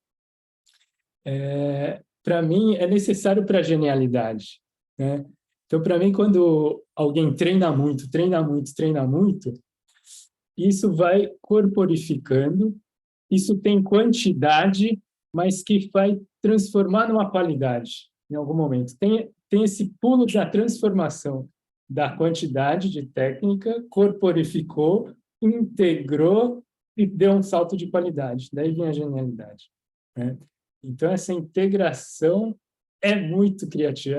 S3: para mim, é necessário para a genialidade, né? Então, para mim, quando alguém treina muito, treina muito, treina muito, isso vai corporificando, isso tem quantidade, mas que vai transformar numa qualidade em algum momento. Tem esse pulo da transformação da quantidade de técnica, corporificou, integrou e deu um salto de qualidade. Daí vem a genialidade, né? Então, essa integração é muito criativa,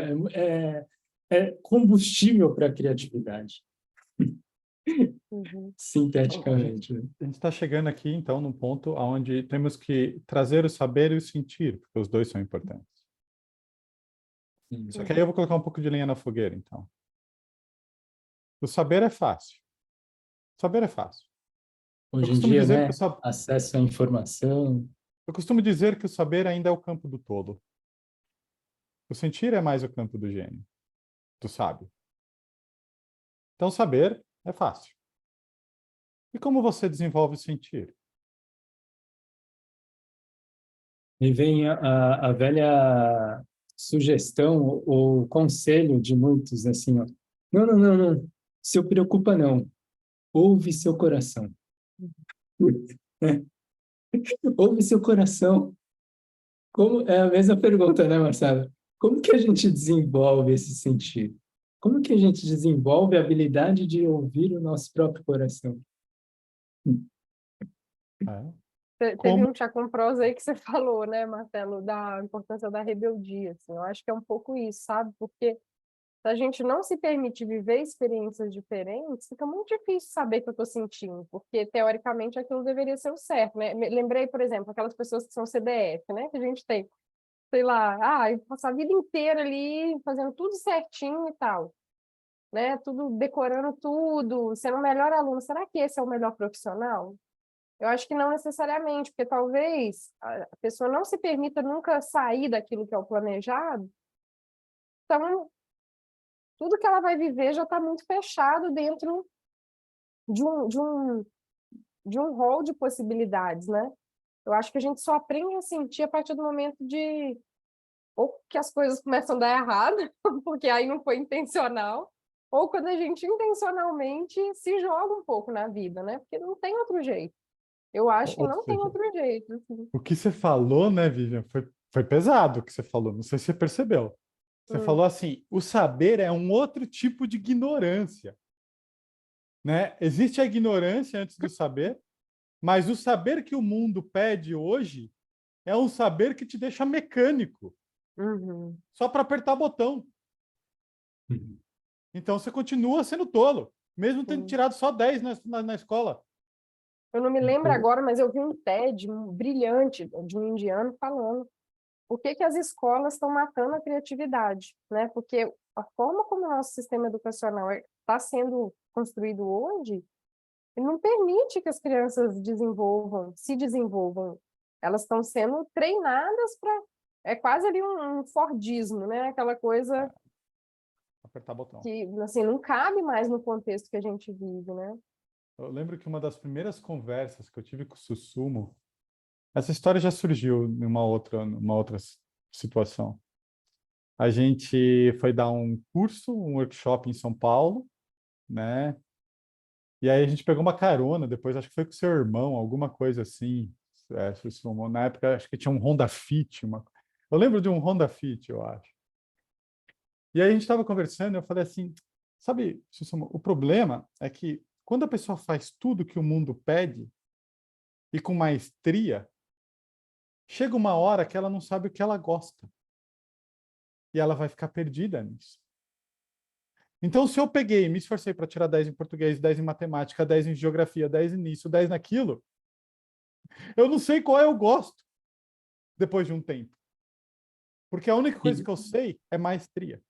S3: é combustível para a criatividade,
S2: Uhum.
S3: sinteticamente, né?
S1: A gente está chegando aqui, então, num ponto onde temos que trazer o saber e o sentir, porque os dois são importantes. Só que aí eu vou colocar um pouco de lenha na fogueira, então. O saber é fácil. Saber é fácil. Eu
S3: Hoje em
S1: costumo
S3: dia,
S1: dizer
S3: né,
S1: que
S3: acesso à informação.
S1: eu costumo dizer que o saber ainda é o campo do tolo. O sentir é mais o campo do gênio, do sábio. Então, saber é fácil. E como você desenvolve o sentir?
S3: Me vem a velha sugestão ou conselho de muitos, assim, ó. Não, não, não, não. Se preocupa, não. Ouve seu coração. Né? Ouve seu coração. Como, é a mesma pergunta, né, Marcelo? Como que a gente desenvolve esse sentido? Como que a gente desenvolve a habilidade de ouvir o nosso próprio coração?
S1: É.
S2: Teve
S1: Como?
S2: um chá com prosa aí que você falou, né, Marcelo, da importância da rebeldia, assim. Eu acho que é um pouco isso, sabe? Porque Se a gente não se permite viver experiências diferentes, fica muito difícil saber o que eu estou sentindo, porque, teoricamente, aquilo deveria ser o certo, né? Lembrei, por exemplo, aquelas pessoas que são CDF, né? Que a gente tem, sei lá, passa a vida inteira ali fazendo tudo certinho e tal, né? Tudo, decorando tudo, sendo o melhor aluno. Será que esse é o melhor profissional? Eu acho que não necessariamente, porque talvez a pessoa não se permita nunca sair daquilo que é o planejado, então tudo que ela vai viver já está muito fechado dentro de um rol de possibilidades, né? Eu acho que a gente só aprende a sentir a partir do momento de ou que as coisas começam a dar errado, porque aí não foi intencional, ou quando a gente intencionalmente se joga um pouco na vida, né? Porque não tem outro jeito. Eu acho que
S1: Ou
S2: não tem
S1: seja,
S2: outro jeito, assim.
S1: o que você falou, né, Vivian, foi pesado o que você falou, não sei se você percebeu. Você falou assim, o saber é um outro tipo de ignorância, né? Existe a ignorância antes do saber, mas o saber que o mundo pede hoje é um saber que te deixa mecânico,
S2: Uhum.
S1: só para apertar botão. Então você continua sendo tolo, mesmo tendo
S2: Sim.
S1: tirado só 10 na escola.
S2: Eu não me lembro
S3: Eu-
S2: agora, mas eu vi um TED brilhante de um indiano falando por que que as escolas estão matando a criatividade, né? Porque a forma como o nosso sistema educacional está sendo construído hoje, ele não permite que as crianças se desenvolvam. Elas estão sendo treinadas para... É quase ali um Fordismo, né? Aquela coisa
S1: Apertar botão.
S2: que, assim, não cabe mais no contexto que a gente vive, né?
S1: Eu lembro que uma das primeiras conversas que eu tive com o Susumo, essa história já surgiu numa outra situação. A gente foi dar um curso, um workshop em São Paulo, né? E aí a gente pegou uma carona, depois acho que foi com seu irmão, alguma coisa assim. Susumu. Na época acho que tinha um Honda Fit, eu lembro de um Honda Fit, eu acho. E aí a gente estava conversando, e eu falei assim, sabe, Susumu, o problema é que quando a pessoa faz tudo que o mundo pede e com maestria, chega uma hora que ela não sabe o que ela gosta. E ela vai ficar perdida nisso. Então, se eu peguei e me esforcei para tirar 10 em português, 10 em matemática, 10 em geografia, 10 nisso, 10 naquilo, eu não sei qual eu gosto depois de um tempo. Porque a única coisa
S3: E,
S1: que eu sei é maestria.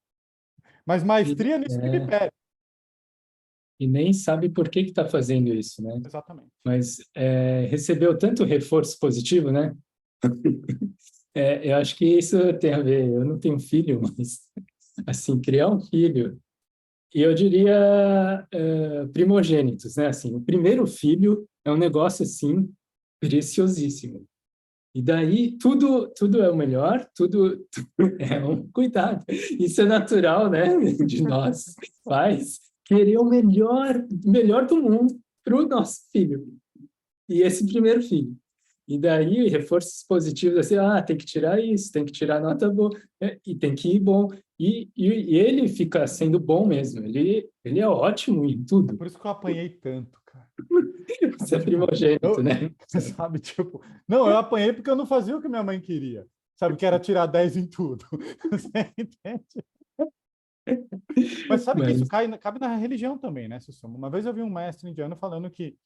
S1: Mas
S3: e,
S1: maestria nisso que me
S3: é,
S1: pede.
S3: e nem sabe por que está fazendo isso, né?
S1: Exatamente.
S3: Mas recebeu tanto reforço positivo, né? Eu acho que isso tem a ver. Eu não tenho filho, mas assim, criar um filho, e eu diria primogênitos, né? Assim, o primeiro filho é um negócio assim preciosíssimo. E daí tudo é o melhor, tudo é um cuidado. Isso é natural, né? De nós pais querer o melhor do mundo para o nosso filho. E esse primeiro filho. E daí, reforços positivos, assim, tem que tirar isso, tem que tirar nota boa, e tem que ir bom. E ele fica sendo bom mesmo, ele é ótimo em
S1: É
S3: tudo.
S1: por isso que eu apanhei tanto, cara.
S3: Você
S1: Sabe,
S3: é
S1: tipo,
S3: primogênito, né?
S1: sabe, tipo, não, eu apanhei porque eu não fazia o que minha mãe queria. Sabe, que era tirar 10 em tudo. Você entende? Mas sabe que isso
S3: Mas,
S1: cabe na religião também, né, Sussama? Uma vez eu vi um mestre indiano falando que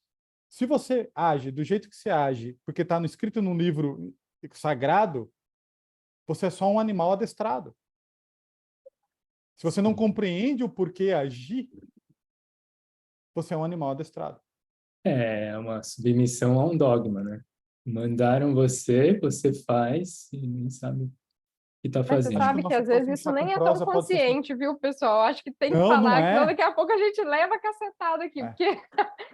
S1: se você age do jeito que você age, porque está escrito num livro sagrado, você é só um animal adestrado. Se você não compreende o porquê agir, você é um animal adestrado.
S3: é uma submissão a um dogma, né? Mandaram você, você faz e nem sabe o que está
S2: Mas você
S1: Acho que o
S3: fazendo.
S2: sabe que
S1: nosso
S2: às vezes
S1: próximo
S2: isso
S1: chá com
S2: nem é tão
S1: prosa pode ser assim.
S2: consciente, viu, pessoal? Acho que tem que
S1: Não, não
S2: falar, que senão
S1: é.
S2: daqui a pouco a gente leva cacetada aqui,
S1: É.
S2: porque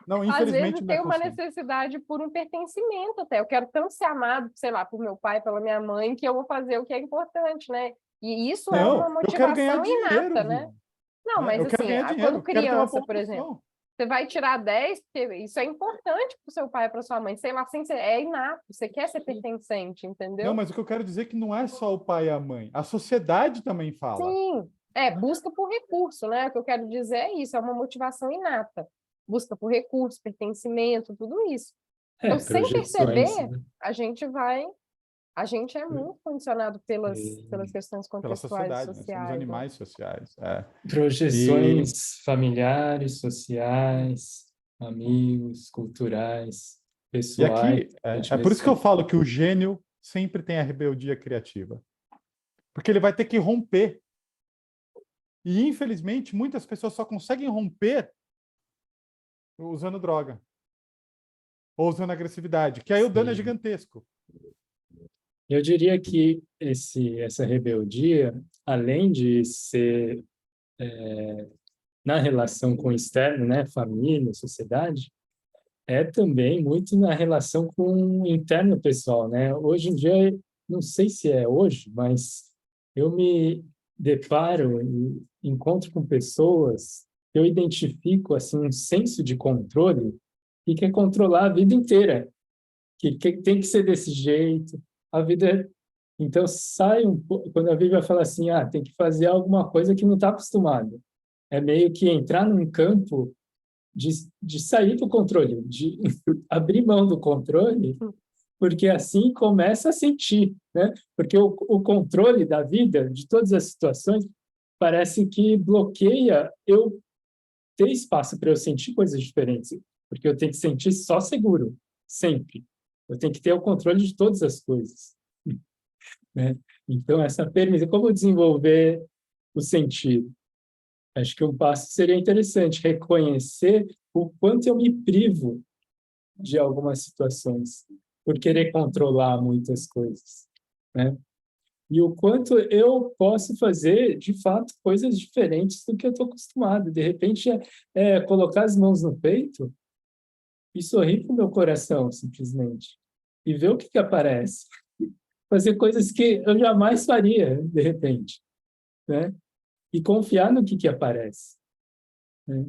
S1: Não,
S2: às vezes
S1: infelizmente não é
S2: tem uma
S1: consciente.
S2: necessidade por um pertencimento até. Eu quero tanto ser amado, sei lá, por meu pai, pela minha mãe, que eu vou fazer o que é importante, né? E isso é uma
S1: Não, eu quero ganhar
S2: motivação
S1: dinheiro,
S2: inata, né?
S1: Vivi.
S2: Não,
S1: Né?
S2: mas
S1: Eu quero
S2: assim,
S1: ganhar
S2: quando
S1: dinheiro, quero ter uma
S2: criança, por exemplo,
S1: promoção.
S2: você vai tirar 10, porque isso é importante para o seu pai, para sua mãe, sei lá, assim, é inato, você quer ser pertencente,
S1: Não,
S2: entendeu?
S1: mas o que eu quero dizer é que não é só o pai e a mãe. A sociedade também fala.
S2: Sim, busca por recurso, né? O que eu quero dizer é isso, é uma motivação inata. Busca por recurso, pertencimento, tudo isso. Então, sem
S3: Projeções,
S2: perceber,
S3: né?
S2: a gente vai A gente é muito condicionado pelas questões
S1: Pela
S2: contextuais e
S1: sociedade, nós somos
S2: sociais, né?
S1: animais sociais. E
S3: Projeções familiares, sociais, amigos, culturais,
S1: E
S3: pessoais.
S1: aqui,
S3: A
S1: é,
S3: gente
S1: é por isso que
S3: mesmo.
S1: eu falo que o gênio sempre tem a rebeldia criativa. Porque ele vai ter que romper. E, infelizmente, muitas pessoas só conseguem romper usando droga. Ou usando agressividade, que aí o dano é
S3: Sim.
S1: gigantesco.
S3: Eu diria que essa rebeldia, além de ser na relação com o externo, né, família, sociedade, é também muito na relação com o interno pessoal, né? Hoje em dia, não sei se é hoje, mas eu me deparo e encontro com pessoas que eu identifico assim um senso de controle e quer controlar a vida inteira, que tem que ser desse jeito, a vida. Então sai um pouco quando a Bíblia fala assim, tem que fazer alguma coisa que não está acostumado. É meio que entrar num campo de sair do controle, de abrir mão do controle, porque assim começa a sentir, né? Porque o controle da vida, de todas as situações, parece que bloqueia eu ter espaço para eu sentir coisas diferentes, porque eu tenho que sentir só seguro, sempre. Eu tenho que ter o controle de todas as coisas, né? Então, essa permissão, como desenvolver o sentido? Acho que um passo seria interessante, reconhecer o quanto eu me privo de algumas situações por querer controlar muitas coisas, né? E o quanto eu posso fazer, de fato, coisas diferentes do que eu estou acostumado. De repente, colocar as mãos no peito e sorrir para o meu coração, simplesmente. E ver o que aparece. Fazer coisas que eu jamais faria, de repente, né? E confiar no que aparece, né?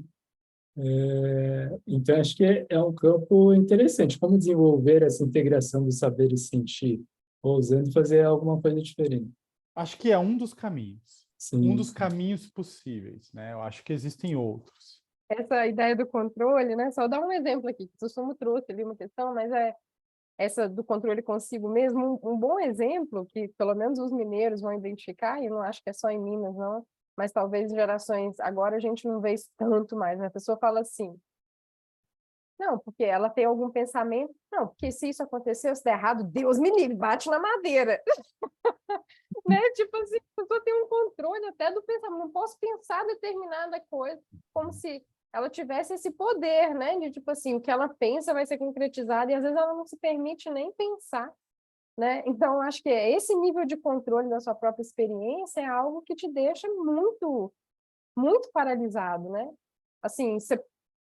S3: Então, acho que é um campo interessante. Como desenvolver essa integração do saber e sentir, ousando fazer alguma coisa diferente.
S1: Acho que é um dos caminhos. Um
S3: Sim,
S1: dos caminhos possíveis, né? Eu acho que existem outros.
S2: Essa ideia do controle, né? Só dar um exemplo aqui, que o Sumo trouxe ali uma questão, mas essa do controle consigo mesmo, um bom exemplo que pelo menos os mineiros vão identificar, e eu não acho que é só em Minas, não, mas talvez em gerações, agora a gente não vê isso tanto mais, né? A pessoa fala assim, não, porque ela tem algum pensamento, não, porque se isso acontecer, se der errado, Deus me livre, bate na madeira. Né? Tipo assim, a pessoa tem um controle até do pensamento, não posso pensar determinada coisa, como se ela tivesse esse poder, né? De tipo assim, o que ela pensa vai ser concretizado, e às vezes ela não se permite nem pensar, né? Então, acho que esse nível de controle da sua própria experiência é algo que te deixa muito, muito paralisado, né? Assim,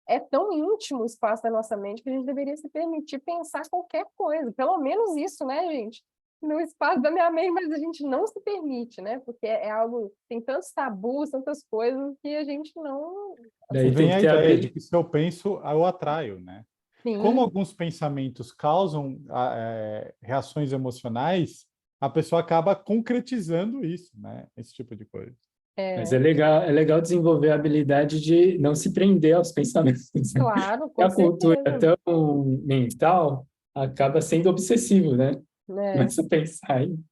S2: é tão íntimo o espaço da nossa mente que a gente deveria se permitir pensar qualquer coisa, pelo menos isso, né, gente? No espaço da minha mente, mas a gente não se permite, né? Porque é algo, tem tantos tabus, tantas coisas que a gente não,
S1: E
S3: daí tem
S1: vem
S3: que
S1: a
S3: ter
S1: ideia de que se eu penso, eu atraio, né? Como
S2: sim,
S1: alguns pensamentos causam reações emocionais, a pessoa acaba concretizando isso, né? Esse tipo de coisa.
S3: Mas
S2: é,
S3: é legal desenvolver a habilidade de não se prender aos pensamentos.
S2: claro,
S3: A
S2: com
S3: cultura
S2: certeza,
S3: tão mental acaba sendo obsessivo, né?
S2: né?
S3: Começa a pensar em...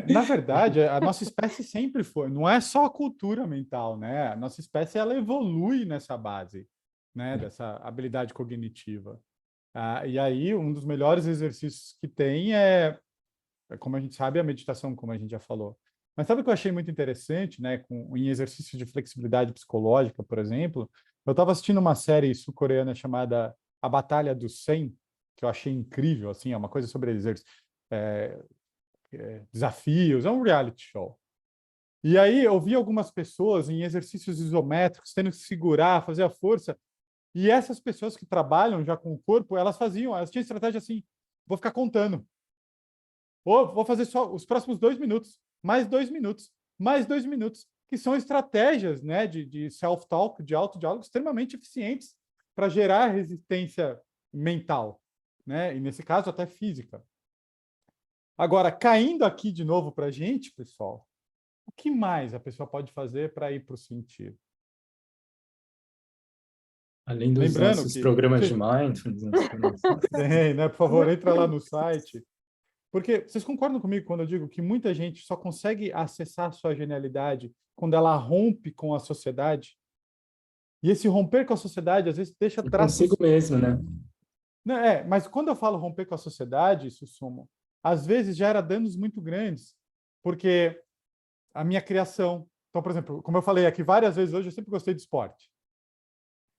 S1: Na verdade, a nossa espécie sempre foi, não é só a cultura mental, né? A nossa espécie ela evolui nessa base, né? Dessa habilidade cognitiva. E aí, um dos melhores exercícios que tem como a gente sabe, a meditação, como a gente já falou. Mas sabe o que eu achei muito interessante, né? Em exercícios de flexibilidade psicológica, por exemplo, eu estava assistindo uma série sul-coreana chamada A Batalha dos 100, que eu achei incrível, assim, é uma coisa sobre é, desafios, é um reality show. E aí eu vi algumas pessoas em exercícios isométricos tendo que segurar, fazer a força, e essas pessoas que trabalham já com o corpo, elas tinham estratégia assim, vou ficar contando. Ou vou fazer só os próximos 2 minutos, mais 2 minutos, mais 2 minutos, que são estratégias, né, de self-talk, de autodiálogo, extremamente eficientes para gerar resistência mental, né? E nesse caso até física. Agora, caindo aqui de novo para a gente, pessoal, o que mais a pessoa pode fazer para ir para o sentido?
S3: Além dos
S1: Lembrando
S3: nossos
S1: que
S3: programas de mindfulness.
S1: tem, né? Por favor, entra lá no site. Porque vocês concordam comigo quando eu digo que muita gente só consegue acessar sua genialidade quando ela rompe com a sociedade? E esse romper com a sociedade, às vezes, deixa
S3: Consigo
S1: traços...
S3: mesmo, né?
S1: Não, mas quando eu falo romper com a sociedade, Susumo, às vezes gera danos muito grandes, porque a minha criação... Então, por exemplo, como eu falei aqui várias vezes hoje, eu sempre gostei de esporte.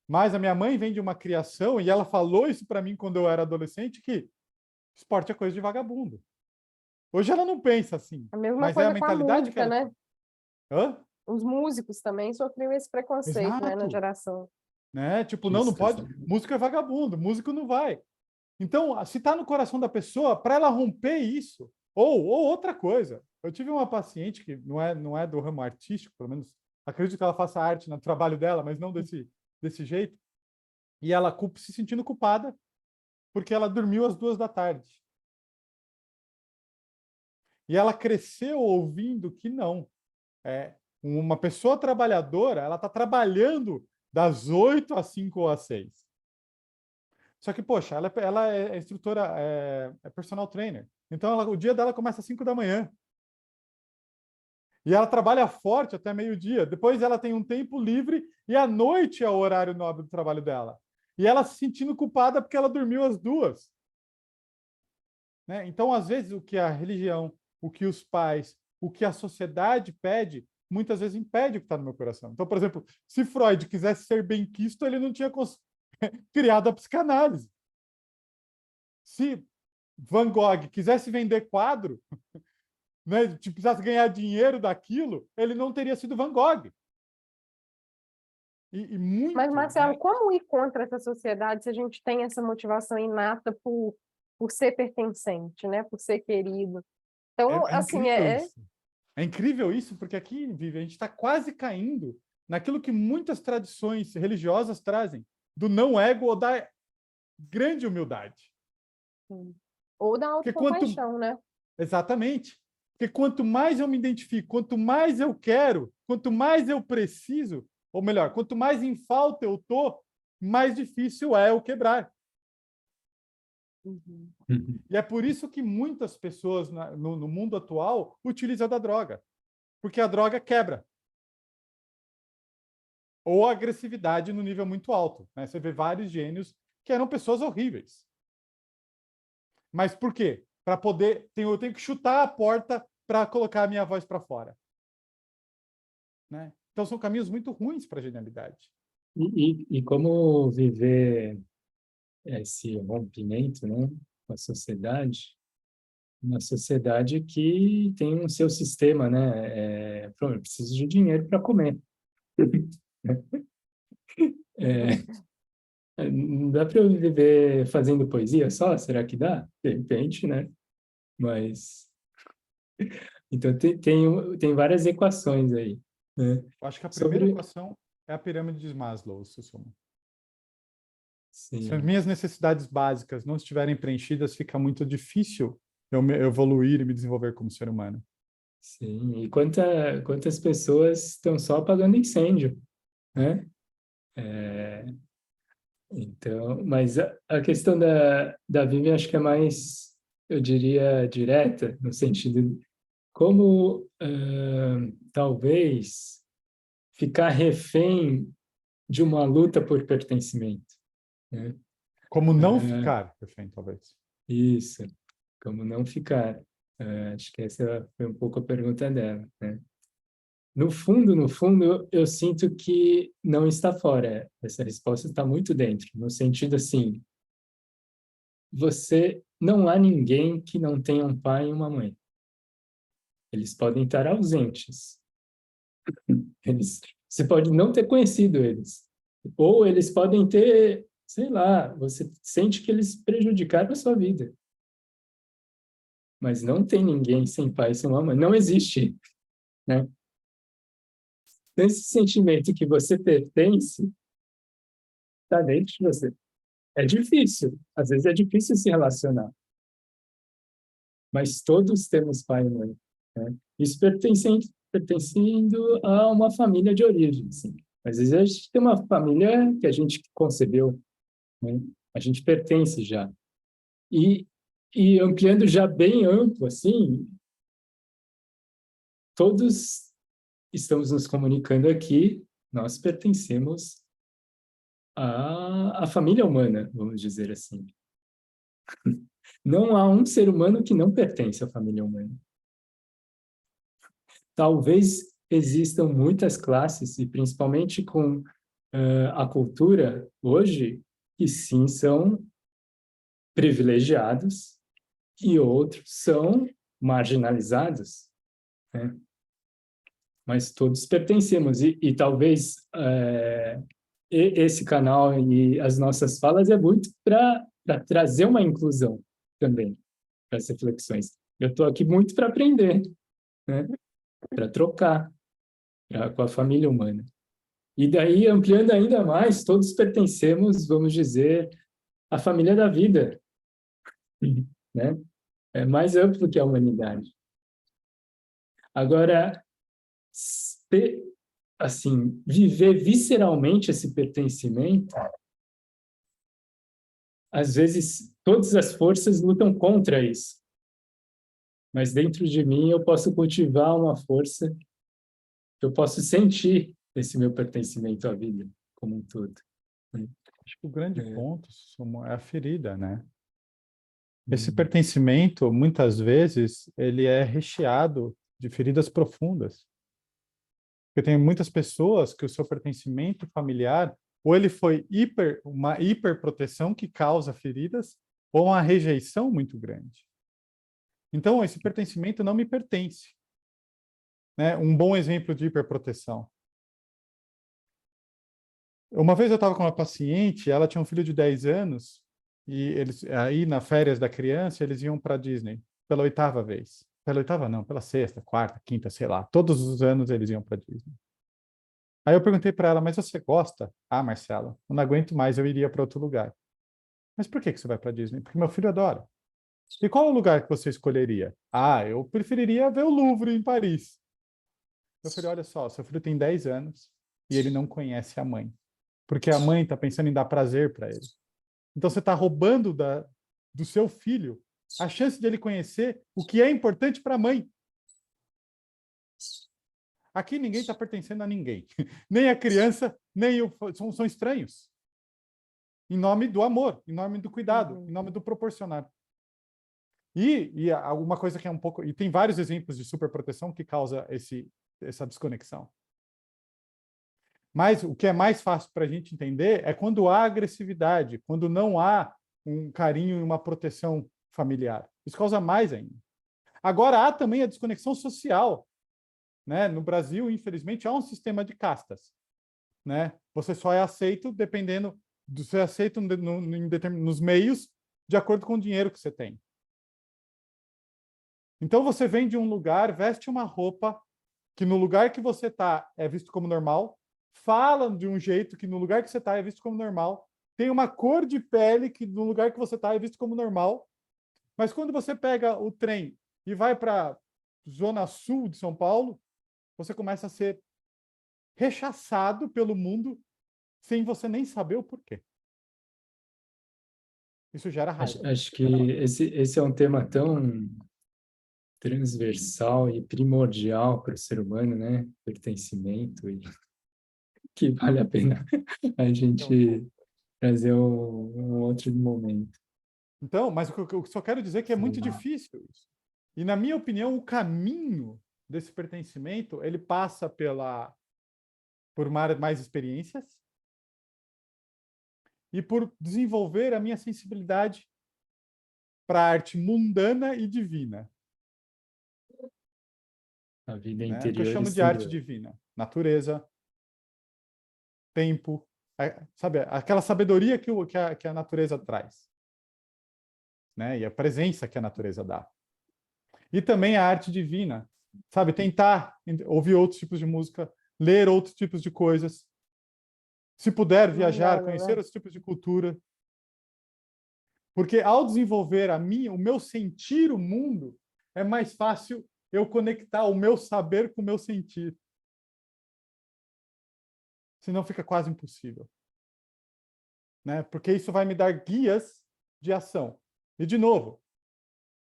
S1: Mas a minha mãe vem de uma criação, e ela falou isso para mim quando eu era adolescente, que esporte é coisa de vagabundo. Hoje ela não pensa assim,
S2: A mesma
S1: mas é a
S2: coisa com a
S1: mentalidade que
S2: música,
S1: ela
S2: né?
S1: tinha. Hã?
S2: Os músicos também sofriam esse preconceito, né, na
S1: Exato.
S2: geração.
S1: Né? Tipo, não
S3: Isso,
S1: pode, músico é vagabundo, músico não vai. Então, se está no coração da pessoa, para ela romper isso, ou outra coisa. Eu tive uma paciente que não é do ramo artístico, pelo menos acredito que ela faça arte no trabalho dela, mas não desse jeito. E ela se sentindo culpada porque ela dormiu às 2 da tarde. E ela cresceu ouvindo que não. Uma pessoa trabalhadora, ela está trabalhando das 8 às 5 ou às 6. Só que, poxa, ela é instrutora, é personal trainer. Então, o dia dela começa às 5 da manhã. E ela trabalha forte até meio-dia. Depois ela tem um tempo livre e à noite é o horário nobre do trabalho dela. E ela se sentindo culpada porque ela dormiu às 2. Né? Então, às vezes, o que a religião, o que os pais, o que a sociedade pede, muitas vezes impede o que está no meu coração. Então, por exemplo, se Freud quisesse ser benquisto, ele não tinha criado a psicanálise. Se Van Gogh quisesse vender quadro, né, precisasse ganhar dinheiro daquilo, ele não teria sido Van Gogh. E muito,
S2: Mas, Marcelo,
S1: né?
S2: como ir contra essa sociedade se a gente tem essa motivação inata por ser pertencente, né? Por ser querido? Então,
S1: É
S2: assim,
S1: incrível isso. É incrível isso, porque aqui, Vivi, a gente está quase caindo naquilo que muitas tradições religiosas trazem, do não ego ou da grande humildade.
S2: ou da
S1: Porque quanto...
S2: autocompaixão, né?
S1: Exatamente. Porque quanto mais eu me identifico, quanto mais eu quero, quanto mais eu preciso, ou melhor, quanto mais em falta eu tô, mais difícil é eu quebrar.
S2: Uhum.
S1: E é por isso que muitas pessoas no mundo atual utilizam da droga. Porque a droga quebra. Ou a agressividade no nível muito alto. Né? Você vê vários gênios que eram pessoas horríveis. Mas por quê? Para poder... Eu tenho que chutar a porta para colocar a minha voz para fora. Né? Então, são caminhos muito ruins para a genialidade.
S3: E como viver esse rompimento, né, com a sociedade, uma sociedade que tem um seu sistema, né? Eu preciso de dinheiro para comer. Não dá para eu viver fazendo poesia só? Será que dá? De repente, né? Mas então tem várias equações aí, né?
S1: Eu acho que a primeira
S3: Sobre
S1: equação é a pirâmide de Maslow, Sussuma. Se as
S3: sim,
S1: minhas necessidades básicas não estiverem preenchidas, fica muito difícil eu evoluir e me desenvolver como ser humano.
S3: sim. E quantas pessoas estão só apagando incêndio, né? Então, mas a questão da Vivian acho que é mais, eu diria, direta, no sentido de como talvez ficar refém de uma luta por pertencimento, né?
S1: Como não ficar refém, talvez.
S3: Isso, como não ficar. Acho que essa foi um pouco a pergunta dela, né? No fundo, eu sinto que não está fora. Essa resposta está muito dentro, no sentido assim, não há ninguém que não tenha um pai e uma mãe. Eles podem estar ausentes. Você pode não ter conhecido eles. Ou eles podem ter, sei lá, você sente que eles prejudicaram a sua vida. Mas não tem ninguém sem pai e sem mãe. Não existe, né? Esse sentimento que você pertence está dentro de você. É difícil. Às vezes é difícil se relacionar. Mas todos temos pai e mãe, né? Isso pertencendo a uma família de origem, assim. Às vezes a gente tem uma família que a gente concebeu, né? A gente pertence já. E E ampliando já bem amplo, assim, todos estamos nos comunicando aqui, nós pertencemos à família humana, vamos dizer assim. Não há um ser humano que não pertence à família humana. Talvez existam muitas classes, e principalmente com a cultura hoje, que sim são privilegiados e outros são marginalizados, né? Mas todos pertencemos, e talvez esse canal e as nossas falas é muito para trazer uma inclusão também para as reflexões. Eu estou aqui muito para aprender, né? Para trocar com a família humana. E daí, ampliando ainda mais, todos pertencemos, vamos dizer, à família da vida, né? É mais amplo que a humanidade. Agora, assim, viver visceralmente esse pertencimento, às vezes todas as forças lutam contra isso. Mas dentro de mim eu posso cultivar uma força que eu posso sentir esse meu pertencimento à vida como um todo, né?
S1: Acho que o grande
S3: É,
S1: ponto, Sumo, é a ferida, né? Esse pertencimento, muitas vezes, ele é recheado de feridas profundas. Porque tem muitas pessoas que o seu pertencimento familiar, ou ele foi uma hiperproteção que causa feridas, ou uma rejeição muito grande. Então, esse pertencimento não me pertence, né? Um bom exemplo de hiperproteção. Uma vez eu estava com uma paciente, ela tinha um filho de 10 anos, e eles aí na férias da criança, eles iam para Disney pela 8ª vez. Pela 8ª não, pela 6ª, 4ª, 5ª, sei lá. Todos os anos eles iam para Disney. Aí eu perguntei para ela, mas você gosta? Ah, Marcela, eu não aguento mais, eu iria para outro lugar. Mas por que você vai para Disney? Porque meu filho adora. E qual é o lugar que você escolheria? Ah, eu preferiria ver o Louvre em Paris. Eu falei, olha só, seu filho tem 10 anos e ele não conhece a mãe. Porque a mãe está pensando em dar prazer para ele. Então você está roubando do seu filho a chance de ele conhecer o que é importante para a mãe. Aqui ninguém está pertencendo a ninguém. Nem a criança, nem o... São estranhos. Em nome do amor, em nome do cuidado, em nome do proporcionar. E alguma coisa que é um pouco... E tem vários exemplos de superproteção que causa essa desconexão. Mas o que é mais fácil para a gente entender é quando há agressividade, quando não há um carinho e uma proteção familiar. Isso causa mais ainda. Agora, há também a desconexão social, né? No Brasil, infelizmente, há um sistema de castas, né? Você só é aceito dependendo... Você é aceito nos meios de acordo com o dinheiro que você tem. Então, você vem de um lugar, veste uma roupa que no lugar que você está é visto como normal, fala de um jeito que no lugar que você está é visto como normal, tem uma cor de pele que no lugar que você está é visto como normal, mas quando você pega o trem e vai para a zona sul de São Paulo, você começa a ser rechaçado pelo mundo sem você nem saber o porquê. Isso gera raiva.
S3: acho que esse é um tema tão transversal e primordial para o ser humano, né? Pertencimento, e que vale a pena a gente trazer um outro momento.
S1: Então, mas o que eu só quero dizer é que é muito difícil isso. E, na minha opinião, o caminho desse pertencimento, ele passa por mais experiências e por desenvolver a minha sensibilidade para a arte mundana e divina.
S3: A vida
S1: Né? O que eu
S3: interior e
S1: chamo de arte
S3: exterior.
S1: divina. Natureza, tempo, sabe? Aquela sabedoria que a natureza traz. Né? E a presença que a natureza dá. E também a arte divina. Sabe? Tentar ouvir outros tipos de música, ler outros tipos de coisas. Se puder viajar, conhecer outros tipos de cultura. Porque ao desenvolver o meu sentir o mundo, é mais fácil eu conectar o meu saber com o meu sentir. Senão fica quase impossível. Né? Porque isso vai me dar guias de ação. E, de novo,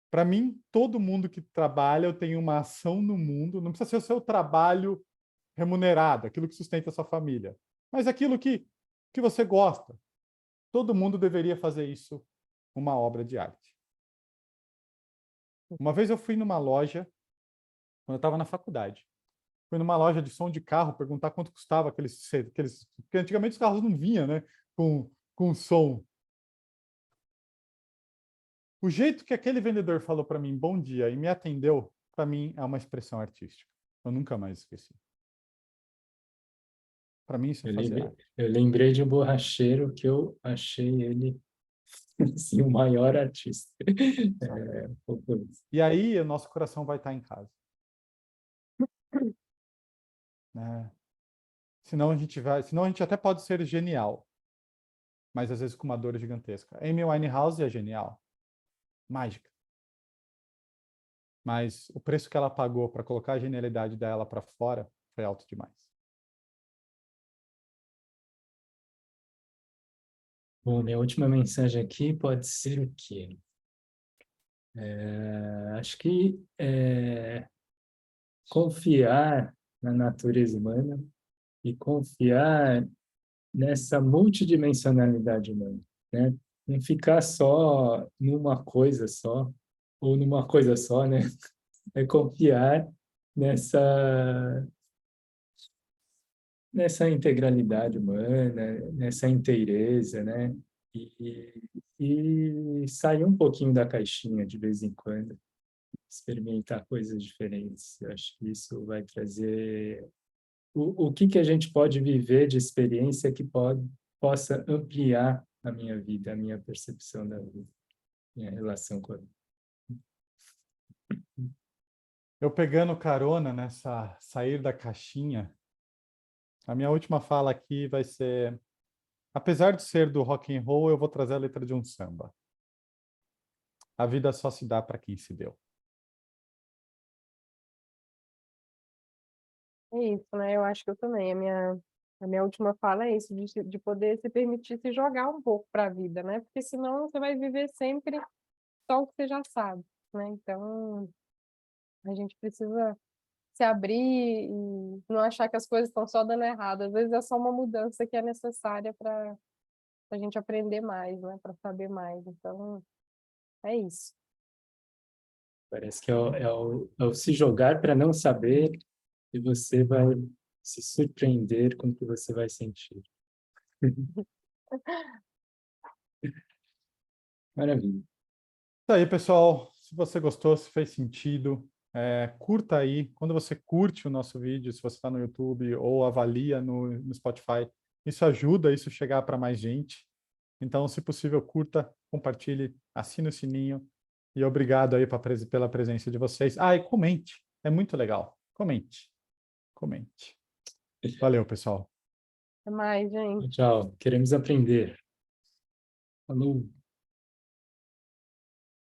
S1: Para mim, todo mundo que trabalha tem uma ação no mundo, não precisa ser o seu trabalho remunerado, aquilo que sustenta a sua família, mas aquilo que você gosta. Todo mundo deveria fazer isso, uma obra de arte. Uma vez eu fui numa loja, quando eu estava na faculdade, fui numa loja de som de carro perguntar quanto custava porque antigamente os carros não vinham, né, com som. O jeito que aquele vendedor falou para mim, bom dia, e me atendeu, para mim é uma expressão artística. Eu nunca mais esqueci. Para mim, isso é fazer arte.
S3: Eu lembrei de um borracheiro que eu achei ele assim, o maior artista. É, um pouco isso.
S1: E aí, o nosso coração vai estar em casa. Né? Senão a gente até pode ser genial, mas às vezes com uma dor gigantesca. Amy Winehouse é genial, mágica. Mas o preço que ela pagou para colocar a genialidade dela para fora foi alto demais.
S3: Bom, minha última mensagem aqui pode ser o quê? Acho que confiar na natureza humana e confiar nessa multidimensionalidade humana, né? Não ficar só numa coisa só, ou numa coisa só, né? É confiar nessa integralidade humana, nessa inteireza, né? E sair um pouquinho da caixinha de vez em quando, experimentar coisas diferentes. Eu acho que isso vai trazer o que a gente pode viver de experiência que possa ampliar a minha vida, a minha percepção da vida, minha relação com a vida.
S1: Eu pegando carona nessa sair da caixinha, a minha última fala aqui vai ser, apesar de ser do rock and roll, eu vou trazer a letra de um samba. A vida só se dá para quem se deu.
S2: É isso, né? Eu acho que eu também. A minha última fala é isso, de poder se permitir se jogar um pouco para a vida, né? Porque senão você vai viver sempre só o que você já sabe, né? Então, a gente precisa se abrir e não achar que as coisas estão só dando errado. Às vezes é só uma mudança que é necessária para a gente aprender mais, né? Para saber mais. Então, é isso.
S3: Parece que é o se jogar para não saber e você vai se surpreender com o que você vai sentir. Maravilha.
S1: Isso aí, pessoal. Se você gostou, se fez sentido, curta aí. Quando você curte o nosso vídeo, se você está no YouTube ou avalia no Spotify, isso ajuda isso chegar para mais gente. Então, se possível, curta, compartilhe, assine o sininho. E obrigado aí pela presença de vocês. Ah, e comente. É muito legal. Comente. Comente. Valeu, pessoal.
S2: Até mais, gente.
S3: Tchau. Queremos aprender. Falou.